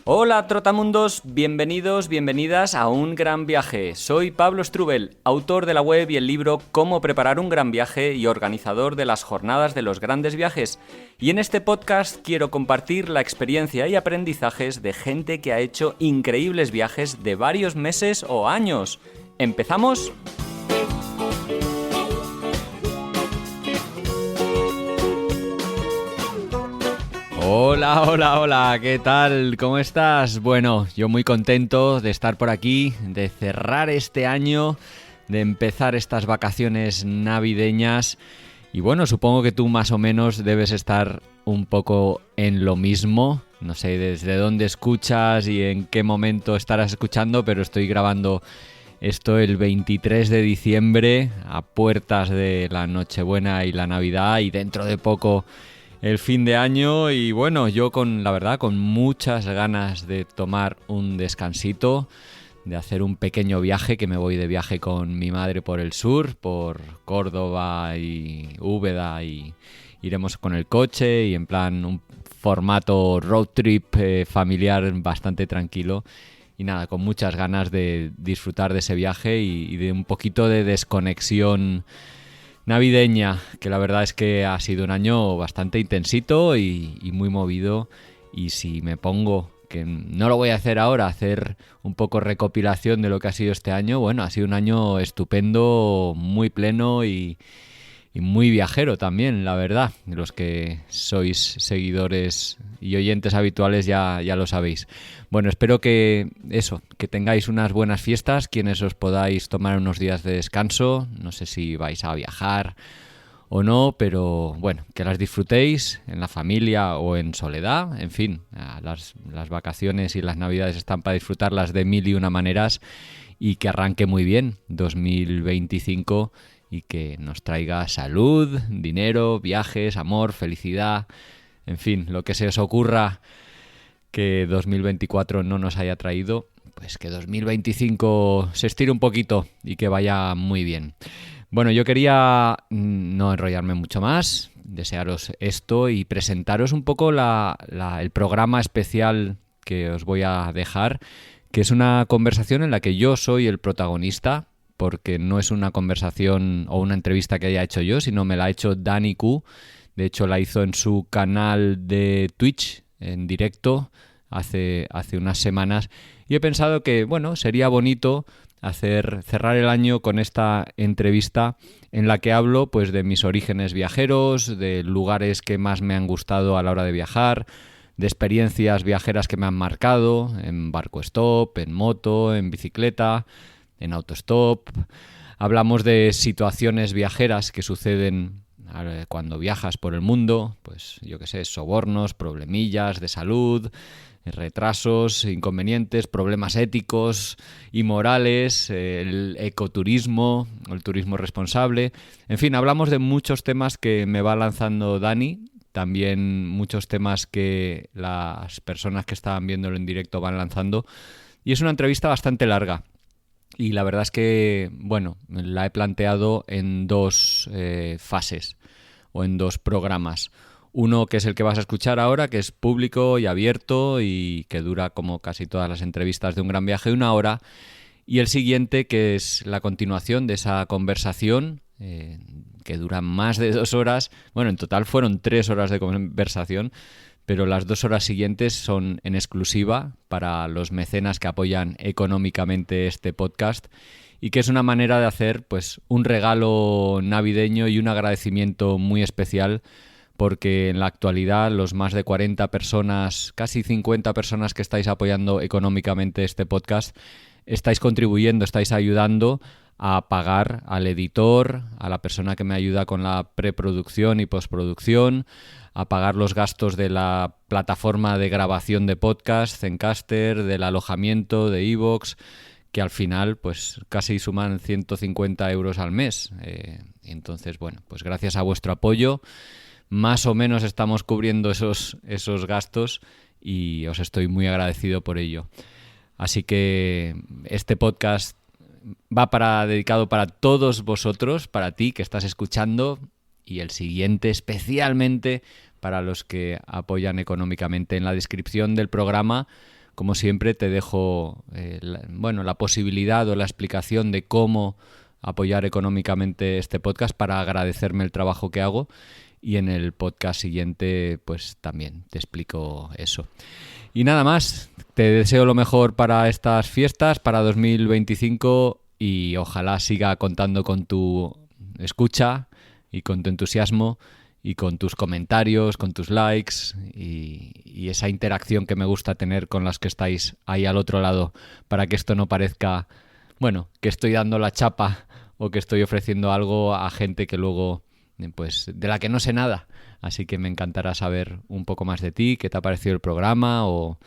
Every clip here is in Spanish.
Hola Trotamundos, bienvenidos, bienvenidas a Un Gran Viaje. Soy Pablo Strubel, autor de la web y el libro Cómo preparar un gran viaje y organizador de las jornadas de los grandes viajes. Y en este podcast quiero compartir la experiencia y aprendizajes de gente que ha hecho increíbles viajes de varios meses o años. ¿Empezamos? Hola, ¿qué tal? ¿Cómo estás? Bueno, yo muy contento de estar por aquí, de cerrar este año, de empezar estas vacaciones navideñas y bueno, supongo que tú más o menos debes estar un poco en lo mismo. No sé desde dónde escuchas y en qué momento estarás escuchando, pero estoy grabando esto el 23 de diciembre, a puertas de la Nochebuena y la Navidad y dentro de poco el fin de año y bueno, yo con muchas ganas de tomar un descansito, de hacer un pequeño viaje, que me voy de viaje con mi madre por el sur, por Córdoba y Úbeda y iremos con el coche y en plan un formato road trip familiar bastante tranquilo y nada, con muchas ganas de disfrutar de ese viaje y de un poquito de desconexión navideña, que la verdad es que ha sido un año bastante intensito y muy movido y si me pongo, que no lo voy a hacer ahora, hacer un poco recopilación de lo que ha sido este año, bueno, ha sido un año estupendo, muy pleno y muy viajero también, la verdad. Los que sois seguidores y oyentes habituales ya lo sabéis. Bueno, espero que tengáis unas buenas fiestas, quienes os podáis tomar unos días de descanso. No sé si vais a viajar o no, pero bueno, que las disfrutéis en la familia o en soledad. En fin, las vacaciones y las navidades están para disfrutarlas de mil y una maneras y que arranque muy bien 2025 y que nos traiga salud, dinero, viajes, amor, felicidad, en fin, lo que se os ocurra que 2024 no nos haya traído, pues que 2025 se estire un poquito y que vaya muy bien. Bueno, yo quería no enrollarme mucho más, desearos esto y presentaros un poco el programa especial que os voy a dejar, que es una conversación en la que yo soy el protagonista, porque no es una conversación o una entrevista que haya hecho yo, sino me la ha hecho Dani Q. De hecho, la hizo en su canal de Twitch, en directo, hace unas semanas. Y he pensado que, bueno, sería bonito cerrar el año con esta entrevista en la que hablo pues de mis orígenes viajeros, de lugares que más me han gustado a la hora de viajar, de experiencias viajeras que me han marcado, en barco stop, en moto, en bicicleta, en autostop. Hablamos de situaciones viajeras que suceden cuando viajas por el mundo, pues yo qué sé, sobornos, problemillas de salud, retrasos, inconvenientes, problemas éticos y morales, el ecoturismo, el turismo responsable. En fin, hablamos de muchos temas que me va lanzando Dani, también muchos temas que las personas que estaban viéndolo en directo van lanzando y es una entrevista bastante larga. Y la verdad es que, bueno, la he planteado en dos fases o en dos programas. Uno que es el que vas a escuchar ahora, que es público y abierto y que dura como casi todas las entrevistas de Un Gran Viaje, 1 hora. Y el siguiente, que es la continuación de esa conversación, que dura más de 2 horas. Bueno, en total fueron 3 horas de conversación, pero las 2 horas siguientes son en exclusiva para los mecenas que apoyan económicamente este podcast y que es una manera de hacer pues un regalo navideño y un agradecimiento muy especial porque en la actualidad los más de 40 personas, casi 50 personas que estáis apoyando económicamente este podcast, estáis contribuyendo, estáis ayudando a pagar al editor, a la persona que me ayuda con la preproducción y postproducción, a pagar los gastos de la plataforma de grabación de podcast, Zencastr, del alojamiento de iVoox, que al final pues casi suman 150 euros al mes. Entonces, bueno, pues gracias a vuestro apoyo, más o menos estamos cubriendo esos gastos y os estoy muy agradecido por ello. Así que este podcast va dedicado para todos vosotros, para ti que estás escuchando, y el siguiente especialmente para los que apoyan económicamente. En la descripción del programa como siempre, te dejo la posibilidad o la explicación de cómo apoyar económicamente este podcast para agradecerme el trabajo que hago, y en el podcast siguiente pues también te explico eso. Y nada más, te deseo lo mejor para estas fiestas, para 2025, y ojalá siga contando con tu escucha y con tu entusiasmo y con tus comentarios, con tus likes y esa interacción que me gusta tener con las que estáis ahí al otro lado, para que esto no parezca, que estoy dando la chapa o que estoy ofreciendo algo a gente que luego, pues, de la que no sé nada. Así que me encantará saber un poco más de ti, qué te ha parecido el programa o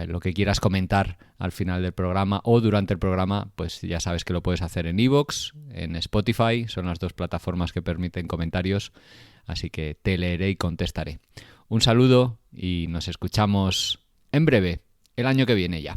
lo que quieras comentar al final del programa o durante el programa. Pues ya sabes que lo puedes hacer en iVoox, en Spotify, son las 2 plataformas que permiten comentarios, así que te leeré y contestaré. Un saludo y nos escuchamos en breve, el año que viene ya.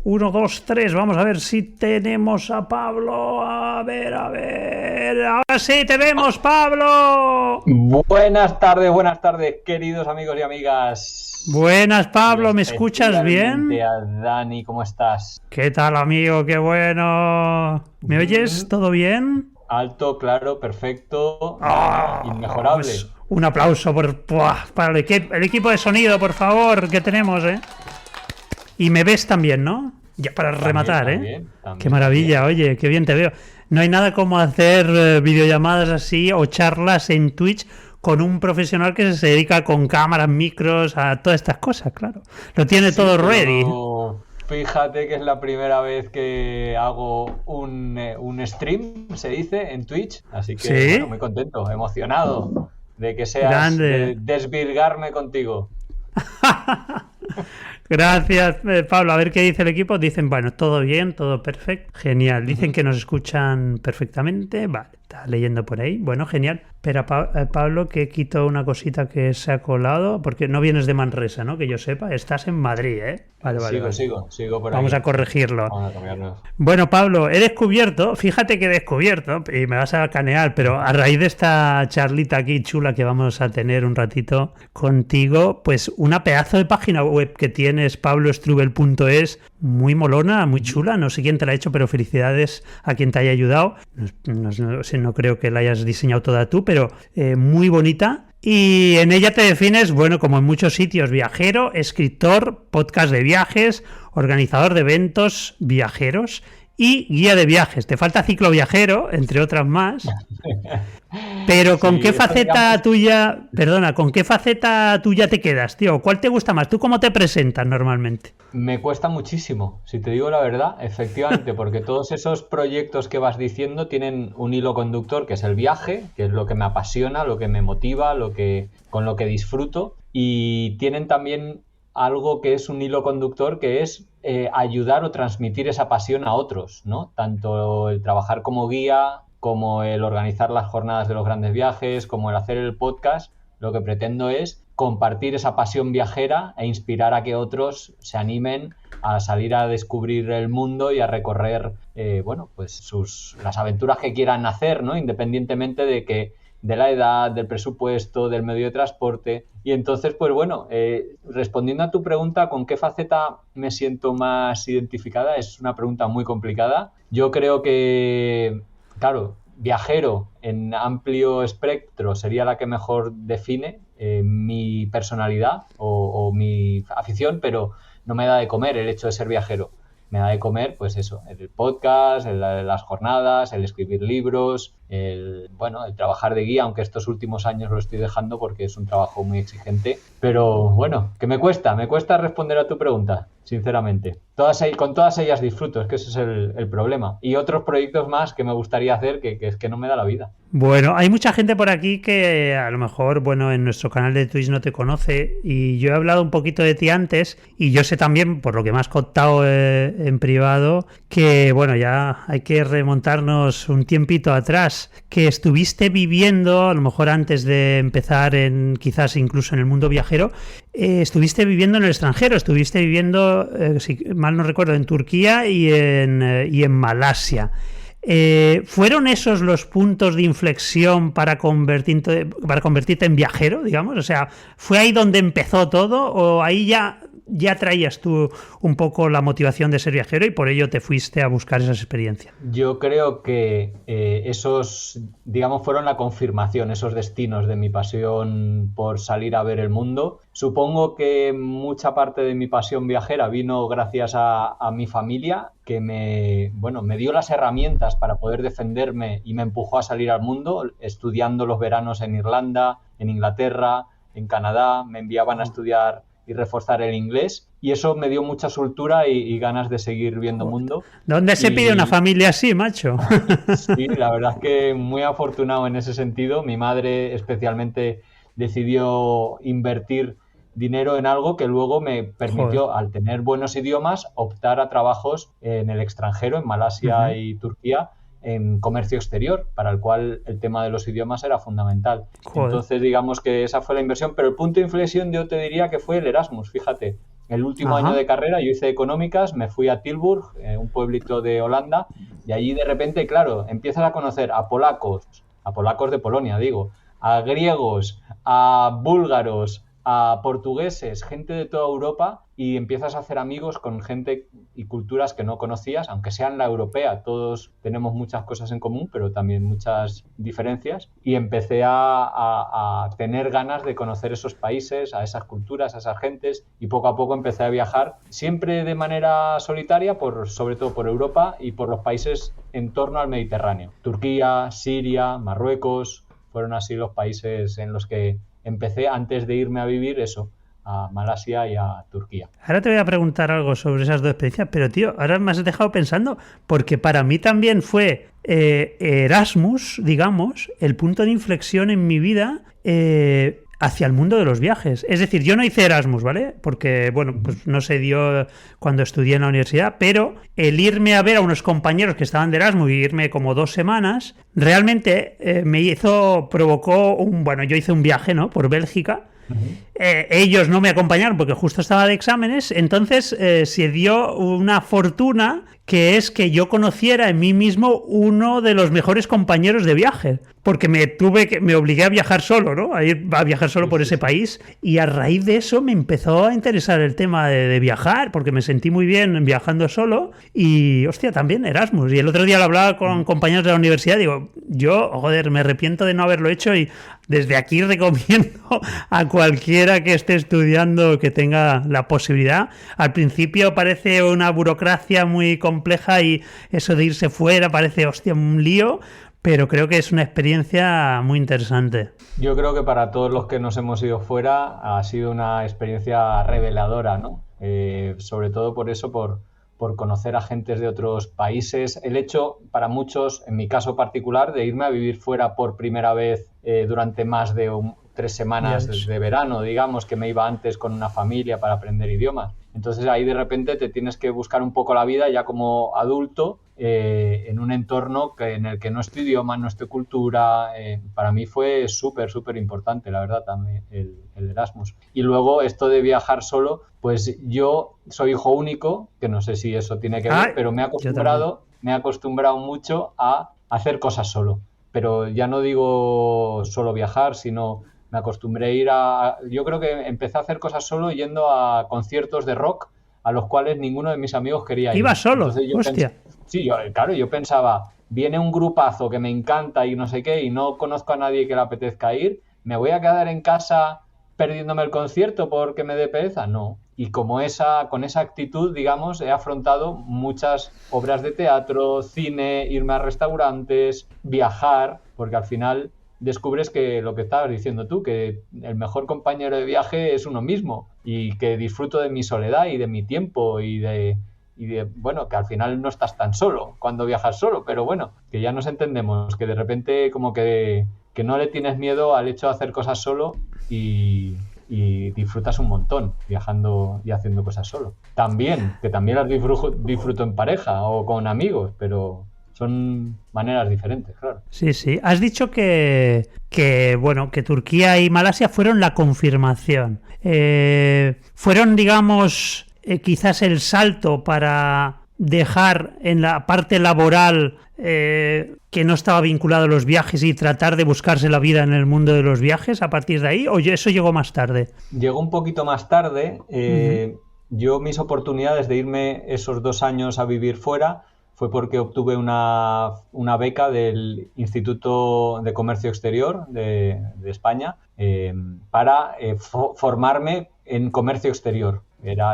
1, 2, 3, vamos a ver si tenemos a Pablo. A ver, ahora sí te vemos, Pablo. Buenas tardes, queridos amigos y amigas. Buenas, Pablo, ¿me escuchas bien? A Dani, ¿cómo estás? ¿Qué tal, amigo? Qué bueno. ¿Me oyes? ¿Todo bien? Alto, claro, perfecto, inmejorable. Pues un aplauso para el equipo de sonido, por favor, que tenemos, ¿eh? Y me ves también, ¿no? Ya para rematar, también, qué maravilla, oye, qué bien te veo. No hay nada como hacer videollamadas así o charlas en Twitch con un profesional que se dedica con cámaras, micros, a todas estas cosas, claro. Lo tiene todo ready. Fíjate que es la primera vez que hago un stream, se dice, en Twitch. Así que ¿sí? Muy contento, emocionado de que seas, de desvirgarme contigo. Gracias, Pablo. A ver qué dice el equipo. Dicen, todo bien, todo perfecto. Genial. Dicen que nos escuchan perfectamente. Vale, está leyendo por ahí. Bueno, genial. Pero Pablo, que quito una cosita que se ha colado, porque no vienes de Manresa, ¿no? Que yo sepa, estás en Madrid, ¿eh? Vale. Sigo por ahí. Vamos a corregirlo. Vamos a cambiarlo. Bueno, Pablo, fíjate que he descubierto, y me vas a canear, pero a raíz de esta charlita aquí chula que vamos a tener un ratito contigo, pues una pedazo de página web que tienes, pablostrubel.es, muy molona, muy chula. No sé quién te la ha hecho, pero felicidades a quien te haya ayudado. No creo que la hayas diseñado toda tú, pero muy bonita. Y en ella te defines, como en muchos sitios, viajero, escritor, podcast de viajes, organizador de eventos viajeros y guía de viajes. Te falta ciclo viajero, entre otras más. Pero ¿con qué faceta tuya te quedas, tío? ¿Cuál te gusta más? ¿Tú cómo te presentas normalmente? Me cuesta muchísimo, si te digo la verdad, efectivamente, porque todos esos proyectos que vas diciendo tienen un hilo conductor, que es el viaje, que es lo que me apasiona, lo que me motiva, con lo que disfruto, y tienen también algo que es un hilo conductor, que es ayudar o transmitir esa pasión a otros, ¿no? Tanto el trabajar como guía, como el organizar las jornadas de los grandes viajes, como el hacer el podcast. Lo que pretendo es compartir esa pasión viajera e inspirar a que otros se animen a salir a descubrir el mundo y a recorrer las aventuras que quieran hacer, ¿no? Independientemente de la edad, del presupuesto, del medio de transporte. Y entonces, respondiendo a tu pregunta, ¿con qué faceta me siento más identificada? Es una pregunta muy complicada. Yo creo que, claro, viajero en amplio espectro sería la que mejor define mi personalidad o mi afición, pero no me da de comer el hecho de ser viajero. Me da de comer, pues eso, el podcast, las jornadas, el escribir libros, el trabajar de guía, aunque estos últimos años lo estoy dejando porque es un trabajo muy exigente. Pero que me cuesta responder a tu pregunta, sinceramente. Con todas ellas disfruto, es que ese es el problema. Y otros proyectos más que me gustaría hacer que es que no me da la vida. Bueno, hay mucha gente por aquí que a lo mejor, en nuestro canal de Twitch no te conoce, y yo he hablado un poquito de ti antes, y yo sé también, por lo que me has contado en privado, que ya hay que remontarnos un tiempito atrás, que estuviste viviendo, a lo mejor antes de empezar quizás incluso en el mundo viajero, estuviste viviendo en el extranjero, estuviste viviendo, si mal no recuerdo, en Turquía y en Malasia. ¿Fueron esos los puntos de inflexión para convertirte en viajero, digamos? O sea, ¿fue ahí donde empezó todo o ahí ya traías tú un poco la motivación de ser viajero y por ello te fuiste a buscar esas experiencias? Yo creo que esos, digamos, fueron la confirmación, esos destinos de mi pasión por salir a ver el mundo. Supongo que mucha parte de mi pasión viajera vino gracias a mi familia, que me dio las herramientas para poder defenderme y me empujó a salir al mundo, estudiando los veranos en Irlanda, en Inglaterra, en Canadá. Me enviaban a estudiar y reforzar el inglés, y eso me dio mucha soltura y ganas de seguir viendo mundo. ¿Dónde se pide una familia así, macho? Sí, la verdad es que muy afortunado en ese sentido. Mi madre especialmente decidió invertir dinero en algo que luego me permitió, al tener buenos idiomas, optar a trabajos en el extranjero, en Malasia y Turquía, en comercio exterior, para el cual el tema de los idiomas era fundamental. Entonces, digamos que esa fue la inversión, pero el punto de inflexión yo te diría que fue el Erasmus, fíjate. El último año de carrera yo hice económicas, me fui a Tilburg, un pueblito de Holanda, y allí de repente, claro, empiezas a conocer a polacos de Polonia, digo, a griegos, a búlgaros, a portugueses, gente de toda Europa, y empiezas a hacer amigos con gente y culturas que no conocías, aunque sean la europea. Todos tenemos muchas cosas en común, pero también muchas diferencias, y empecé a tener ganas de conocer esos países, a esas culturas, a esas gentes, y poco a poco empecé a viajar, siempre de manera solitaria, sobre todo por Europa y por los países en torno al Mediterráneo. Turquía, Siria, Marruecos, fueron así los países en los que empecé antes de irme a vivir a Malasia y a Turquía. Ahora te voy a preguntar algo sobre esas dos experiencias, pero tío, ahora me has dejado pensando, porque para mí también fue Erasmus, digamos, el punto de inflexión en mi vida hacia el mundo de los viajes. Es decir, yo no hice Erasmus, ¿vale? Porque, bueno, pues no se dio cuando estudié en la universidad, pero el irme a ver a unos compañeros que estaban de Erasmus y irme como 2 semanas, realmente yo hice un viaje, ¿no? Por Bélgica. Ellos no me acompañaron porque justo estaba de exámenes, entonces se dio una fortuna, que es que yo conociera en mí mismo uno de los mejores compañeros de viaje, porque me obligué a viajar solo, ¿no? A viajar solo por ese país, y a raíz de eso me empezó a interesar el tema de viajar, porque me sentí muy bien viajando solo, y hostia, también Erasmus. Y el otro día lo hablaba con compañeros de la universidad, digo, me arrepiento de no haberlo hecho, y desde aquí recomiendo a cualquiera que esté estudiando que tenga la posibilidad. Al principio parece una burocracia muy compleja y eso de irse fuera parece, hostia, un lío, pero creo que es una experiencia muy interesante. Yo creo que para todos los que nos hemos ido fuera ha sido una experiencia reveladora, ¿no? Sobre todo por eso, por conocer a gentes de otros países. El hecho, para muchos, en mi caso particular, de irme a vivir fuera por primera vez durante más de 3 semanas de verano, digamos, que me iba antes con una familia para aprender idiomas. Entonces ahí de repente te tienes que buscar un poco la vida ya como adulto en un entorno en el que no es tu idioma, no es tu cultura. Para mí fue súper importante, la verdad, también el Erasmus. Y luego esto de viajar solo, pues yo soy hijo único, que no sé si eso tiene que ver, pero me he acostumbrado mucho a hacer cosas solo. Pero ya no digo solo viajar, sino me acostumbré a ir yo creo que empecé a hacer cosas solo yendo a conciertos de rock a los cuales ninguno de mis amigos quería ir. ¿Iba solo? Hostia. Yo pensaba, viene un grupazo que me encanta y no sé qué, y no conozco a nadie que le apetezca ir, ¿me voy a quedar en casa perdiéndome el concierto porque me dé pereza? No. Y con esa actitud, digamos, he afrontado muchas obras de teatro, cine, irme a restaurantes, viajar, porque al final descubres que lo que estabas diciendo tú, que el mejor compañero de viaje es uno mismo, y que disfruto de mi soledad y de mi tiempo y de bueno, que al final no estás tan solo cuando viajas solo, pero bueno, que ya nos entendemos, que de repente como que no le tienes miedo al hecho de hacer cosas solo y disfrutas un montón viajando y haciendo cosas solo. También las disfruto en pareja o con amigos, pero son maneras diferentes, claro. Sí. Has dicho que Turquía y Malasia fueron la confirmación. Fueron, digamos, quizás el salto para dejar en la parte laboral que no estaba vinculado a los viajes y tratar de buscarse la vida en el mundo de los viajes a partir de ahí? ¿O eso llegó más tarde? Llegó un poquito más tarde. Yo mis oportunidades de irme esos 2 años a vivir fuera fue porque obtuve una beca del Instituto de Comercio Exterior de España para formarme en comercio exterior.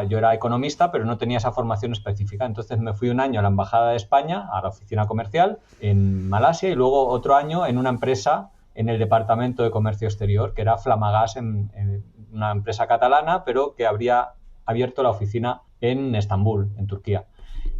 Yo era economista, pero no tenía esa formación específica. Entonces me fui un año a la Embajada de España, a la oficina comercial en Malasia, y luego otro año en una empresa en el Departamento de Comercio Exterior, que era Flamagas, en una empresa catalana, pero que habría abierto la oficina en Estambul, en Turquía.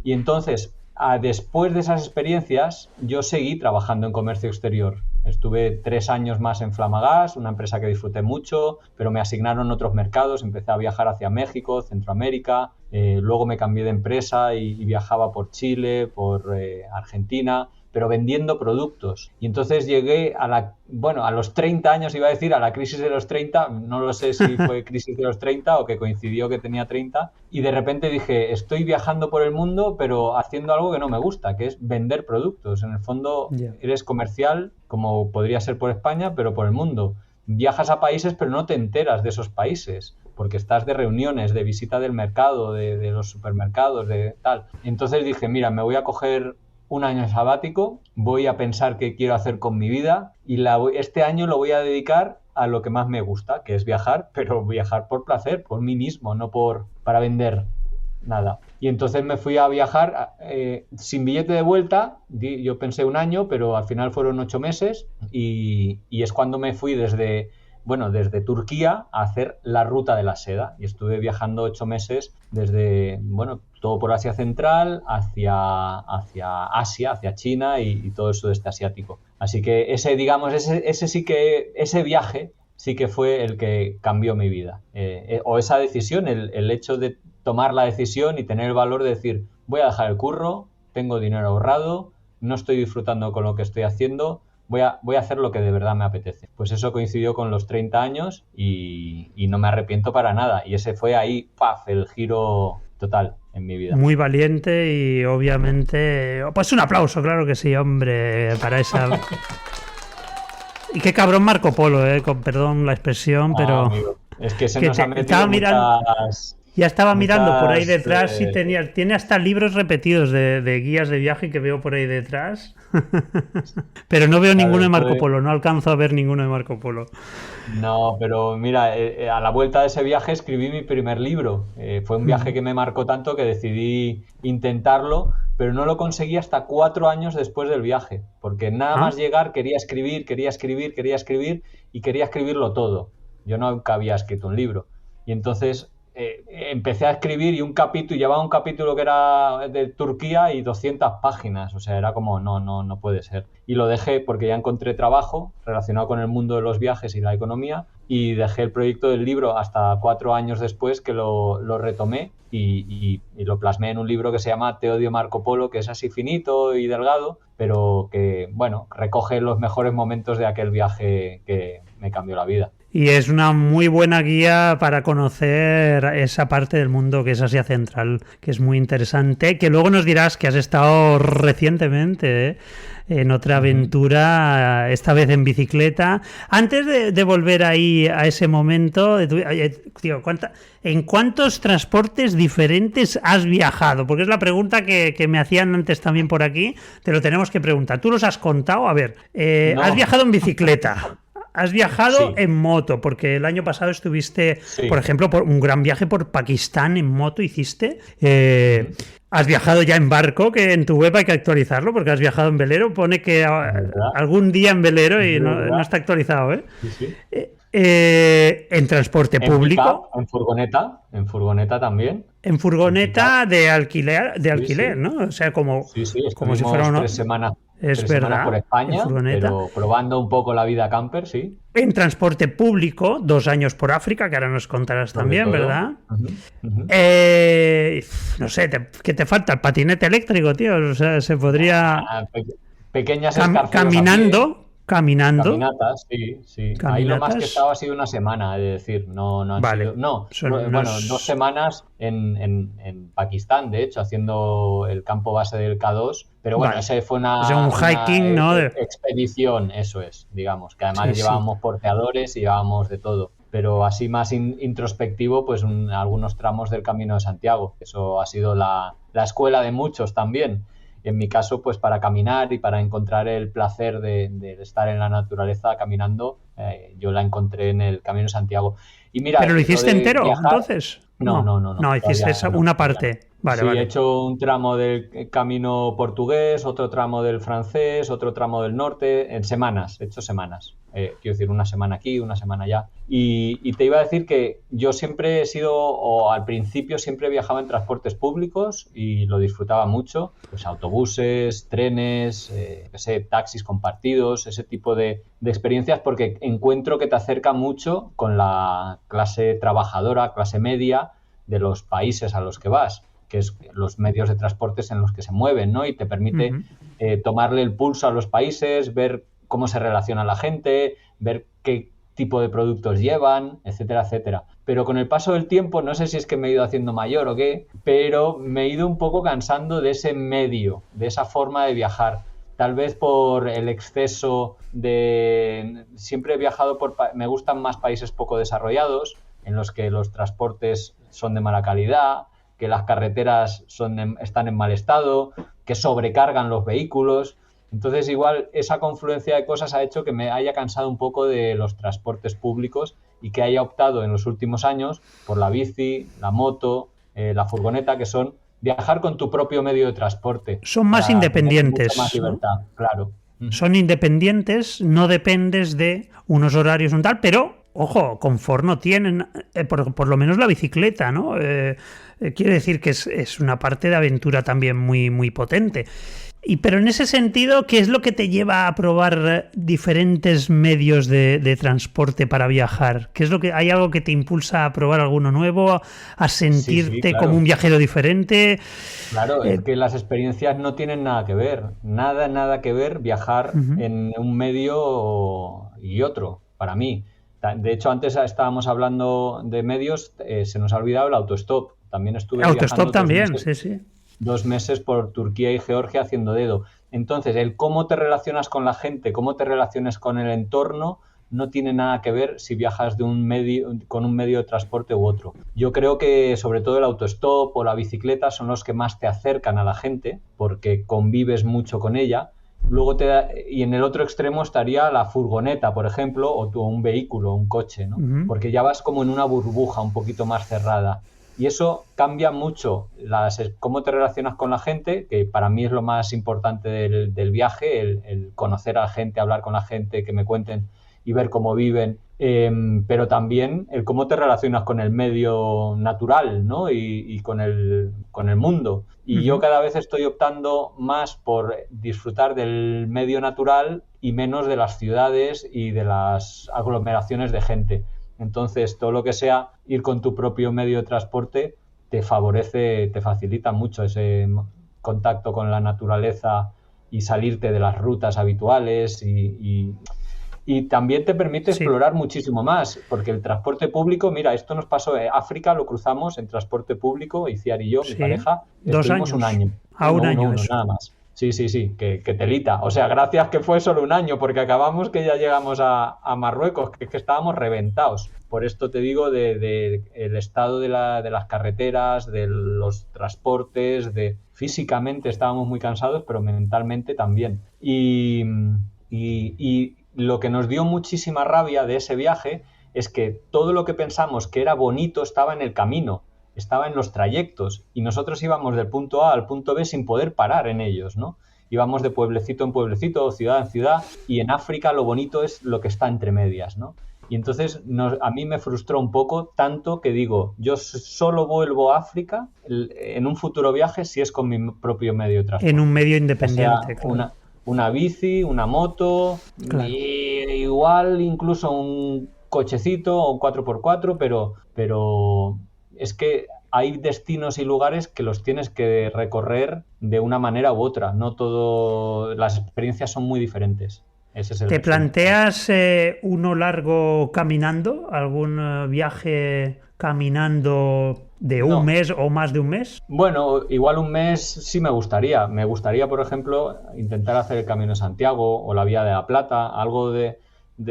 Y entonces, después de esas experiencias, yo seguí trabajando en comercio exterior. Estuve 3 años más en Flamagas, una empresa que disfruté mucho, pero me asignaron otros mercados. Empecé a viajar hacia México, Centroamérica, luego me cambié de empresa y viajaba por Chile, por Argentina, pero vendiendo productos. Y entonces llegué a los 30 años, iba a decir, a la crisis de los 30, no lo sé si fue crisis de los 30 o que coincidió que tenía 30, y de repente dije, estoy viajando por el mundo, pero haciendo algo que no me gusta, que es vender productos. En el fondo, eres comercial, como podría ser por España, pero por el mundo. Viajas a países, pero no te enteras de esos países, porque estás de reuniones, de visita del mercado, de los supermercados, de tal. Entonces dije, mira, me voy a coger un año sabático, voy a pensar qué quiero hacer con mi vida y este año lo voy a dedicar a lo que más me gusta, que es viajar, pero viajar por placer, por mí mismo, no para vender nada. Y entonces me fui a viajar sin billete de vuelta. Yo pensé un año, pero al final fueron 8 meses y es cuando me fui desde Turquía a hacer la ruta de la seda, y estuve viajando 8 meses desde, todo por Asia Central hacia Asia, hacia China y todo el sudeste asiático. Así que ese viaje sí que fue el que cambió mi vida. O esa decisión, el hecho de tomar la decisión y tener el valor de decir, voy a dejar el curro, tengo dinero ahorrado, no estoy disfrutando con lo que estoy haciendo, voy a hacer lo que de verdad me apetece. Pues eso coincidió con los 30 años y no me arrepiento para nada. Y ese fue ahí, ¡paf!, el giro total en mi vida. Muy valiente y obviamente... Pues un aplauso, claro que sí, hombre, para esa... Y qué cabrón Marco Polo, con perdón la expresión, pero... Amigo, es que se nos han metido muchas... Ya estaba mirando por ahí detrás y tiene hasta libros repetidos de guías de viaje que veo por ahí detrás. Pero no veo ninguno de Marco Polo, no alcanzo a ver ninguno de Marco Polo. No, pero mira, a la vuelta de ese viaje escribí mi primer libro. Fue un viaje que me marcó tanto que decidí intentarlo, pero no lo conseguí hasta 4 años después del viaje, porque nada más llegar quería escribir y quería escribirlo todo. Yo nunca había escrito un libro. Y entonces... empecé a escribir y llevaba un capítulo que era de Turquía y 200 páginas, o sea, era como, no puede ser. Y lo dejé porque ya encontré trabajo relacionado con el mundo de los viajes y la economía, y dejé el proyecto del libro hasta 4 años después, que lo retomé y lo plasmé en un libro que se llama Te odio Marco Polo, que es así finito y delgado, pero que, recoge los mejores momentos de aquel viaje que me cambió la vida. Y es una muy buena guía para conocer esa parte del mundo que es Asia Central, que es muy interesante, que luego nos dirás que has estado recientemente en otra aventura, esta vez en bicicleta. Antes de volver ahí a ese momento, tío, ¿en cuántos transportes diferentes has viajado? Porque es la pregunta que me hacían antes también por aquí, te lo tenemos que preguntar. ¿Tú los has contado? A ver, no. ¿Has viajado en bicicleta? Has viajado en moto, porque el año pasado estuviste, por ejemplo, por un gran viaje por Pakistán en moto hiciste. Has viajado ya en barco, que en tu web hay que actualizarlo, porque has viajado en velero. Pone que algún día en velero y no está actualizado, ¿eh? Sí. En transporte público. En furgoneta también. En furgoneta de alquiler, ¿no? O sea, como si fuera 3 semanas. Es verdad, por España, pero probando un poco la vida camper, sí. En transporte público, 2 años por África, que ahora nos contarás también, ¿verdad? No sé, ¿qué te falta? El patinete eléctrico, tío. O sea, se podría... Pequeñas caminando. ¿Caminando? Caminatas, sí, sí. Ahí lo más que he ¿Caminatas? estado ha sido una semana, he de decir, no han Vale. sido, no, Son bueno, unos... 2 semanas en Pakistán, de hecho, haciendo el campo base del K2, pero bueno, Vale. ese fue O sea, un una hiking, ¿no? expedición, eso es, digamos, que Sí, además sí. llevábamos porteadores y llevábamos de todo, pero así más introspectivo, pues algunos tramos del Camino de Santiago, eso ha sido la escuela de muchos también. En mi caso, pues para caminar y para encontrar el placer de estar en la naturaleza caminando, yo la encontré en el Camino de Santiago. Y mira, ¿Pero lo lo hiciste de entero, viajar, entonces? no, No. no, no, no, No, hiciste todavía esa, no, una todavía no. parte. Vale, Sí, he vale. hecho un tramo del camino portugués, otro tramo del francés, otro tramo del norte, en semanas, he hecho semanas. Quiero decir, una semana aquí, una semana allá. Y te iba a decir que yo siempre he sido, o al principio siempre viajaba en transportes públicos y lo disfrutaba mucho, pues autobuses, trenes, qué sé, taxis compartidos, ese tipo de experiencias, porque encuentro que te acerca mucho con la clase trabajadora, clase media de los países a los que vas, que es los medios de transportes en los que se mueven, ¿no? Y te permite Ujú. tomarle el pulso a los países, ver cómo se relaciona la gente, ver qué tipo de productos llevan, etcétera, etcétera. Pero con el paso del tiempo, no sé si es que me he ido haciendo mayor o qué, pero me he ido un poco cansando de ese medio, de esa forma de viajar. Tal vez por el exceso de... Siempre he viajado por... Me gustan más países poco desarrollados, en los que los transportes son de mala calidad, que las carreteras están en mal estado, que sobrecargan los vehículos. Entonces, igual esa confluencia de cosas ha hecho que me haya cansado un poco de los transportes públicos y que haya optado en los últimos años por la bici, la moto, la furgoneta, que son viajar con tu propio medio de transporte Son más para tener mucha más independientes, ¿no? libertad, claro. Son independientes, no dependes de unos horarios o un tal, pero, ojo, confort no tienen, por lo menos la bicicleta, ¿no? Quiere decir que es una parte de aventura también muy, muy potente. Pero en ese sentido, ¿qué es lo que te lleva a probar diferentes medios de transporte para viajar? ¿Qué es lo que hay algo que te impulsa a probar alguno nuevo, a Sí, sí, sentirte como claro. un viajero diferente? Claro, es Eh, que las experiencias no tienen nada que ver, nada, nada que ver viajar uh-huh. en un medio y otro, para mí. De hecho, antes estábamos hablando de medios, se nos ha olvidado el autostop. También estuve Autostop viajando también, sí, sí. 2 meses por Turquía y Georgia haciendo dedo. Entonces, el cómo te relacionas con la gente, cómo te relacionas con el entorno, no tiene nada que ver si viajas con un medio de transporte u otro. Yo creo que sobre todo el autostop o la bicicleta son los que más te acercan a la gente porque convives mucho con ella. Y en el otro extremo estaría la furgoneta, por ejemplo, o un vehículo, un coche, ¿no? Uh-huh. Porque ya vas como en una burbuja un poquito más cerrada. Y eso cambia mucho cómo te relacionas con la gente, que para mí es lo más importante del viaje, el conocer a la gente, hablar con la gente, que me cuenten y ver cómo viven, pero también el cómo te relacionas con el medio natural, ¿no? y con el mundo. Y yo Uh-huh. cada vez estoy optando más por disfrutar del medio natural y menos de las ciudades y de las aglomeraciones de gente. Entonces, todo lo que sea ir con tu propio medio de transporte te favorece, te facilita mucho ese contacto con la naturaleza y salirte de las rutas habituales y también te permite Sí, explorar muchísimo más, porque el transporte público, mira, esto nos pasó en África, lo cruzamos en transporte público, Iciar y yo, mi sí. pareja, 2 estuvimos un años. año, A un año uno, eso. nada más. Sí, sí, sí, que telita. O sea, gracias que fue solo un año, porque acabamos que ya llegamos a Marruecos, que estábamos reventados. Por esto te digo de el estado de las carreteras, de los transportes, físicamente estábamos muy cansados, pero mentalmente también. Y lo que nos dio muchísima rabia de ese viaje es que todo lo que pensamos que era bonito estaba en el camino, estaba en los trayectos y nosotros íbamos del punto A al punto B sin poder parar en ellos, ¿no? Íbamos de pueblecito en pueblecito, ciudad en ciudad, y en África lo bonito es lo que está entre medias, ¿no? Y entonces a mí me frustró un poco tanto que digo, yo solo vuelvo a África en un futuro viaje si es con mi propio medio de En un transporte. medio Ya sea independiente, claro. una bici, una moto, Claro. igual incluso un cochecito o un 4x4, pero es que hay destinos y lugares que los tienes que recorrer de una manera u otra. No todo, las experiencias son muy diferentes. Ese es el ¿Te sueño. planteas uno largo caminando? ¿Algún viaje caminando de un No. mes o más de un mes? Bueno, igual un mes sí me gustaría. Me gustaría, por ejemplo, intentar hacer el Camino de Santiago o la Vía de la Plata, algo de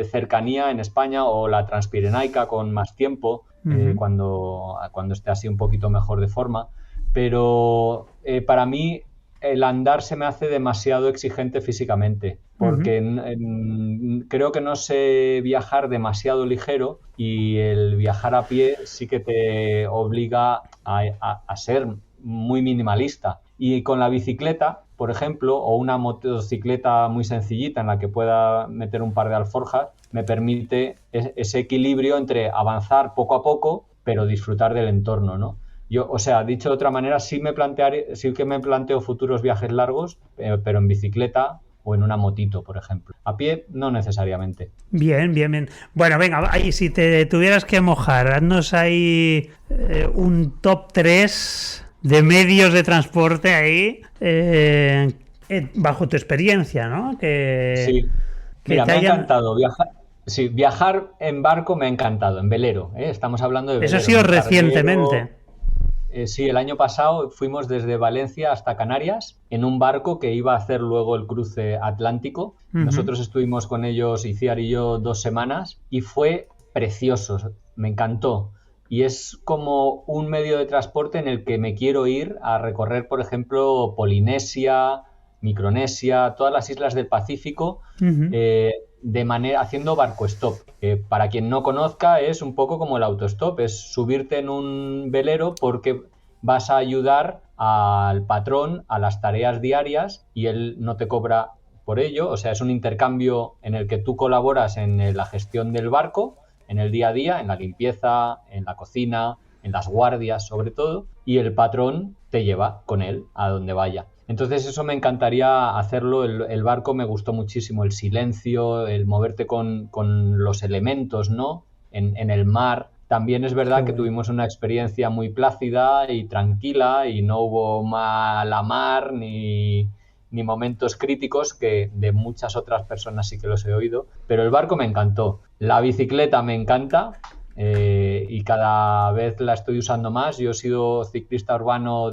cercanía en España, o la Transpirenaica con más tiempo, Ujú. cuando esté así un poquito mejor de forma. Pero para mí el andar se me hace demasiado exigente físicamente, Ujú. porque creo que no sé viajar demasiado ligero, y el viajar a pie sí que te obliga a ser muy minimalista. Y con la bicicleta, por ejemplo, o una motocicleta muy sencillita en la que pueda meter un par de alforjas, me permite ese equilibrio entre avanzar poco a poco, pero disfrutar del entorno, ¿no? Yo, o sea, dicho de otra manera, sí que me planteo futuros viajes largos, pero en bicicleta o en una motito, por ejemplo. A pie, no necesariamente. Bien, bien, bien. Bueno, venga, ahí si te tuvieras que mojar, haznos ahí un top 3 de medios de transporte ahí, bajo tu experiencia, ¿no? Sí. Que Mira, te me ha hayan... encantado viajar. Sí, viajar en barco me ha encantado, en velero, ¿eh? Estamos hablando de Eso ha velero, sido en carguero. recientemente. Sí, el año pasado fuimos desde Valencia hasta Canarias en un barco que iba a hacer luego el cruce atlántico. Ujú. Nosotros estuvimos con ellos, Iciar y yo, 2 semanas, y fue precioso, me encantó. Y es como un medio de transporte en el que me quiero ir a recorrer, por ejemplo, Polinesia, Micronesia, todas las islas del Pacífico, Ujú. haciendo barco stop. Para quien no conozca, es un poco como el autostop, es subirte en un velero porque vas a ayudar al patrón a las tareas diarias y él no te cobra por ello. O sea, es un intercambio en el que tú colaboras en la gestión del barco, en el día a día, en la limpieza, en la cocina, en las guardias sobre todo, y el patrón te lleva con él a donde vaya. Entonces eso me encantaría hacerlo. El barco me gustó muchísimo, el silencio, el moverte con los elementos, ¿no? En el mar. También es Qué verdad que bueno. tuvimos una experiencia muy plácida y tranquila, y no hubo mala mar ni momentos críticos, que de muchas otras personas sí que los he oído. Pero el barco me encantó. La bicicleta me encanta, y cada vez la estoy usando más. Yo he sido ciclista urbano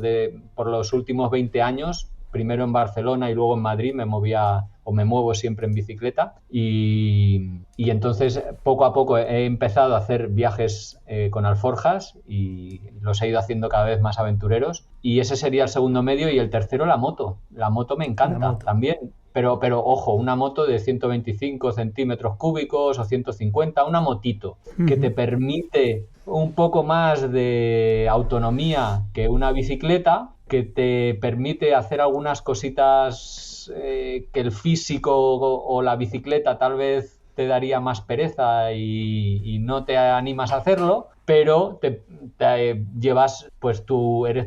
por los últimos 20 años, primero en Barcelona y luego en Madrid. Me muevo siempre en bicicleta, y entonces poco a poco he empezado a hacer viajes con alforjas, y los he ido haciendo cada vez más aventureros, y ese sería el segundo medio. Y el tercero, la moto. La moto me La encanta moto. también. Pero ojo, una moto de 125 centímetros cúbicos o 150, una motito que te Ujú. permite un poco más de autonomía que una bicicleta, que te permite hacer algunas cositas que el físico o la bicicleta tal vez te daría más pereza y no te animas a hacerlo, pero te llevas, pues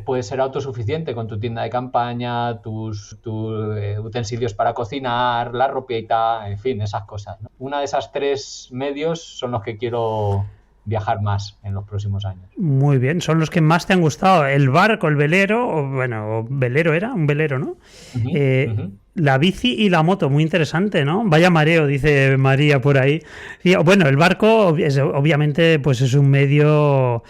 puedes ser autosuficiente con tu tienda de campaña, tus utensilios para cocinar, la ropita, en fin, esas cosas, ¿no? Una de esas tres medios son los que quiero viajar más en los próximos años. Muy bien, son los que más te han gustado. El barco, el velero, o bueno, o velero era, un velero, ¿no? Ujú, ujú. La bici y la moto, muy interesante, ¿no? Vaya mareo, dice María por ahí. Y, bueno, el barco, obviamente, pues es un medio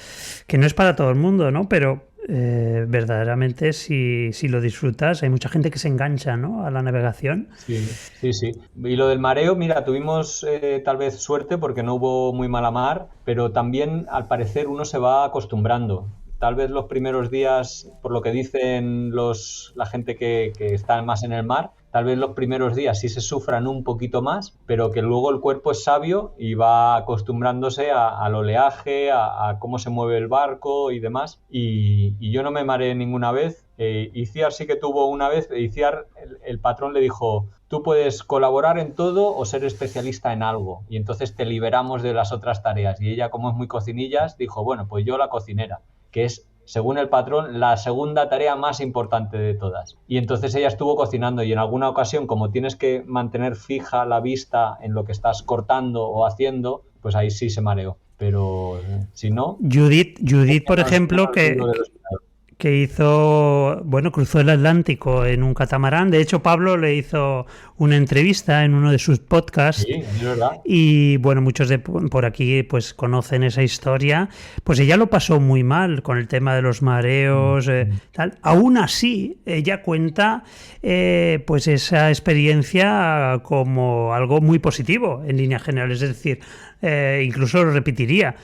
que no es para todo el mundo, ¿no? Pero verdaderamente, si lo disfrutas, hay mucha gente que se engancha, ¿no? A la navegación. Sí, sí, sí. Y lo del mareo, mira, tuvimos tal vez suerte porque no hubo muy mala mar, pero también al parecer uno se va acostumbrando. Tal vez los primeros días, por lo que dicen la gente que está más en el mar, tal vez los primeros días sí se sufran un poquito más, pero que luego el cuerpo es sabio y va acostumbrándose al oleaje, a cómo se mueve el barco y demás. Y yo no me mareé ninguna vez. Iciar sí que tuvo una vez. Iciar, el patrón le dijo: tú puedes colaborar en todo o ser especialista en algo, y entonces te liberamos de las otras tareas. Y ella, como es muy cocinillas, dijo: bueno, pues yo la cocinera, que es, según el patrón, la segunda tarea más importante de todas. Y entonces ella estuvo cocinando, y en alguna ocasión, como tienes que mantener fija la vista en lo que estás cortando o haciendo, pues ahí sí se mareó. Pero si no, Judith, por ejemplo, menos duro de lo esperado. que hizo, bueno, cruzó el Atlántico en un catamarán. De hecho, Pablo le hizo una entrevista en uno de sus podcasts. Sí, es verdad. Y bueno, muchos de por aquí pues conocen esa historia. Pues ella lo pasó muy mal con el tema de los mareos, tal. Aún así, ella cuenta pues esa experiencia como algo muy positivo en líneas generales. Es decir, incluso lo repetiría.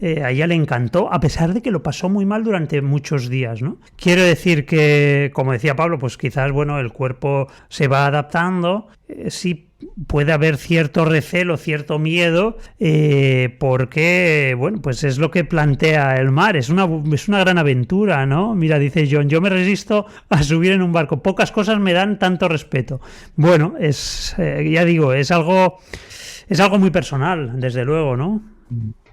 A ella le encantó, a pesar de que lo pasó muy mal durante muchos días, ¿no? Quiero decir que, como decía Pablo, pues quizás, bueno, el cuerpo se va adaptando. Sí puede haber cierto recelo, cierto miedo, porque, bueno, pues es lo que plantea el mar. Es una gran aventura, ¿no? Mira, dice John, yo me resisto a subir en un barco. Pocas cosas me dan tanto respeto. Bueno, ya digo, es algo muy personal, desde luego, ¿no?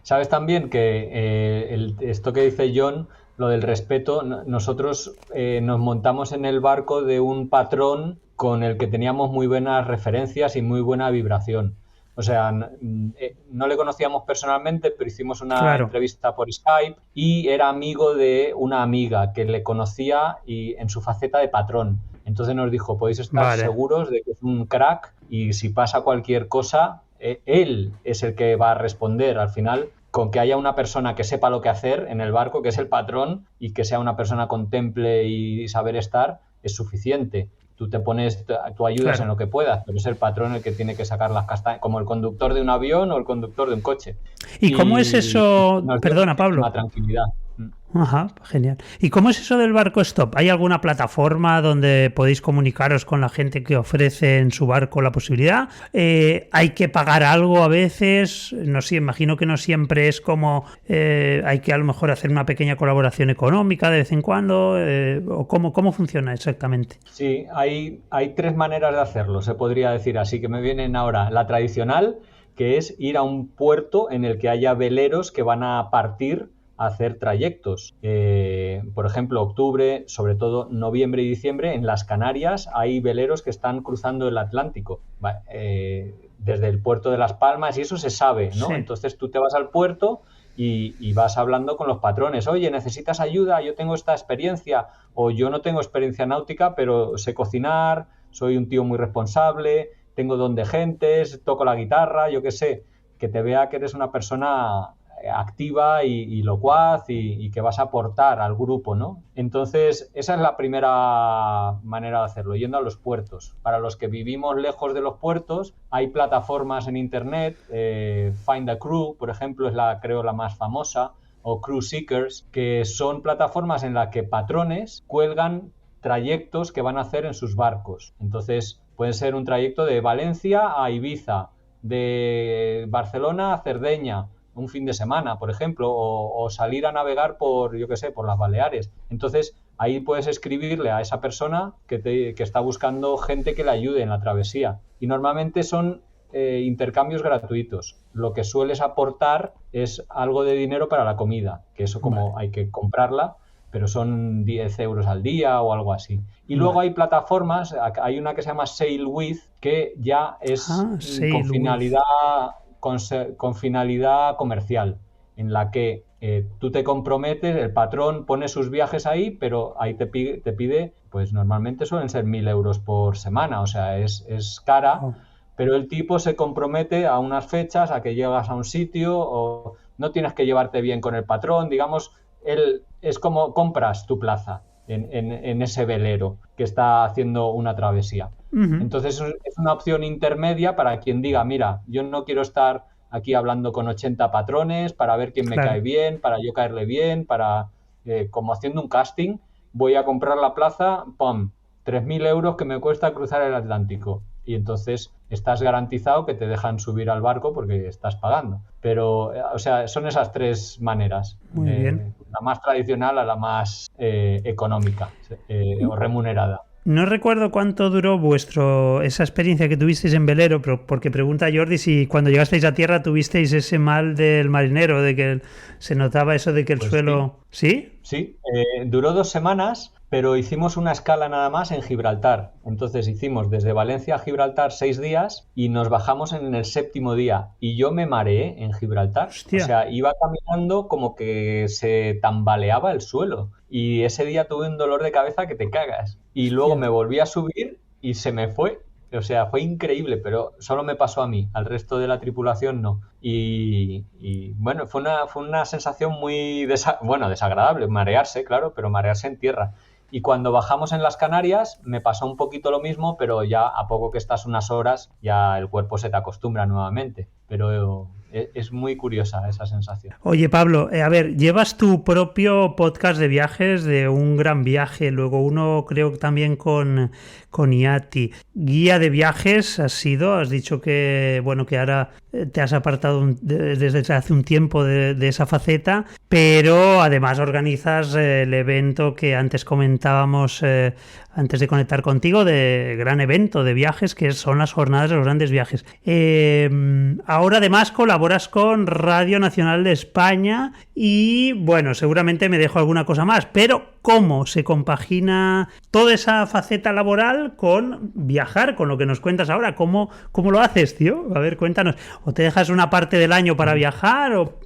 Sabes también que esto que dice John, lo del respeto, nosotros nos montamos en el barco de un patrón con el que teníamos muy buenas referencias y muy buena vibración. O sea, no le conocíamos personalmente, pero hicimos una entrevista por Skype y era amigo de una amiga que le conocía y en su faceta de patrón. Entonces nos dijo, podéis estar seguros de que es un crack y si pasa cualquier cosa, él es el que va a responder al final. Con que haya una persona que sepa lo que hacer en el barco, que es el patrón, y que sea una persona con temple y saber estar, es suficiente. Tú te pones, tú ayudas en lo que puedas, pero es el patrón el que tiene que sacar las castañas, como el conductor de un avión o el conductor de un coche. ¿Y cómo es eso? Perdona, Pablo. Una tranquilidad. Ajá, genial. ¿Y cómo es eso del barco stop? ¿Hay alguna plataforma donde podéis comunicaros con la gente que ofrece en su barco la posibilidad? ¿Hay que pagar algo a veces? No sé, imagino que no siempre es como hay que a lo mejor hacer una pequeña colaboración económica de vez en cuando. ¿O cómo funciona exactamente? Sí, hay 3 maneras de hacerlo, se podría decir así, que me vienen ahora. La tradicional, que es ir a un puerto en el que haya veleros que van a partir a hacer trayectos. Por ejemplo, octubre, sobre todo noviembre y diciembre, en las Canarias hay veleros que están cruzando el Atlántico, desde el puerto de Las Palmas, y eso se sabe, ¿no? Sí. Entonces tú te vas al puerto y vas hablando con los patrones. Oye, ¿necesitas ayuda? Yo tengo esta experiencia, o yo no tengo experiencia náutica, pero sé cocinar, soy un tío muy responsable, tengo don de gentes, toco la guitarra, yo qué sé, que te vea que eres una persona activa y locuaz y que vas a aportar al grupo, ¿no? Entonces, esa es la primera manera de hacerlo, yendo a los puertos. Para los que vivimos lejos de los puertos, hay plataformas en internet, Find a Crew, por ejemplo, es creo la más famosa, o Crew Seekers, que son plataformas en las que patrones cuelgan trayectos que van a hacer en sus barcos. Entonces, puede ser un trayecto de Valencia a Ibiza, de Barcelona a Cerdeña, un fin de semana, por ejemplo, o salir a navegar por, yo qué sé, por las Baleares. Entonces, ahí puedes escribirle a esa persona que está buscando gente que le ayude en la travesía. Y normalmente son intercambios gratuitos. Lo que sueles aportar es algo de dinero para la comida, que eso como hay que comprarla, pero son 10 euros al día o algo así. Y luego hay plataformas, hay una que se llama Sail With, que ya es con finalidad comercial, en la que tú te comprometes, el patrón pone sus viajes ahí, pero ahí te pide, pues normalmente suelen ser 1.000 euros por semana, o sea, es cara, pero el tipo se compromete a unas fechas, a que llegas a un sitio, o no tienes que llevarte bien con el patrón, digamos, él es como compras tu plaza en ese velero que está haciendo una travesía. Entonces es una opción intermedia para quien diga, mira, yo no quiero estar aquí hablando con 80 patrones para ver quién me cae bien, para yo caerle bien, como haciendo un casting, voy a comprar la plaza, ¡pum!, 3.000 euros que me cuesta cruzar el Atlántico. Y entonces estás garantizado que te dejan subir al barco porque estás pagando. Pero, o sea, son esas 3 maneras. Muy bien. La más tradicional a la más económica o remunerada. No recuerdo cuánto duró esa experiencia que tuvisteis en velero, pero porque pregunta Jordi si cuando llegasteis a tierra tuvisteis ese mal del marinero, de que se notaba eso de que el suelo... Sí, duró 2 semanas, pero hicimos una escala nada más en Gibraltar. Entonces hicimos desde Valencia a Gibraltar 6 días y nos bajamos en el 7.º día. Y yo me mareé en Gibraltar. Hostia. O sea, iba caminando como que se tambaleaba el suelo. Y ese día tuve un dolor de cabeza que te cagas. Y luego me volví a subir y se me fue. O sea, fue increíble, pero solo me pasó a mí, al resto de la tripulación no. Y bueno, fue una sensación muy desagradable, marearse, claro, pero marearse en tierra. Y cuando bajamos en las Canarias me pasó un poquito lo mismo, pero ya a poco que estás unas horas ya el cuerpo se te acostumbra nuevamente. Pero es muy curiosa esa sensación. Oye, Pablo, a ver, llevas tu propio podcast de viajes de Un Gran Viaje, luego uno creo que también con IATI. Guía de viajes has sido, has dicho que, bueno, que ahora te has apartado desde hace un tiempo de esa faceta, pero además organizas el evento que antes comentábamos antes de conectar contigo, de gran evento de viajes, que son las Jornadas de los Grandes Viajes. Ahora además colaboras con Radio Nacional de España y, bueno, seguramente me dejo alguna cosa más, pero ¿cómo se compagina toda esa faceta laboral con viajar, con lo que nos cuentas ahora? ¿Cómo lo haces, tío? A ver, cuéntanos. ¿O te dejas una parte del año para viajar o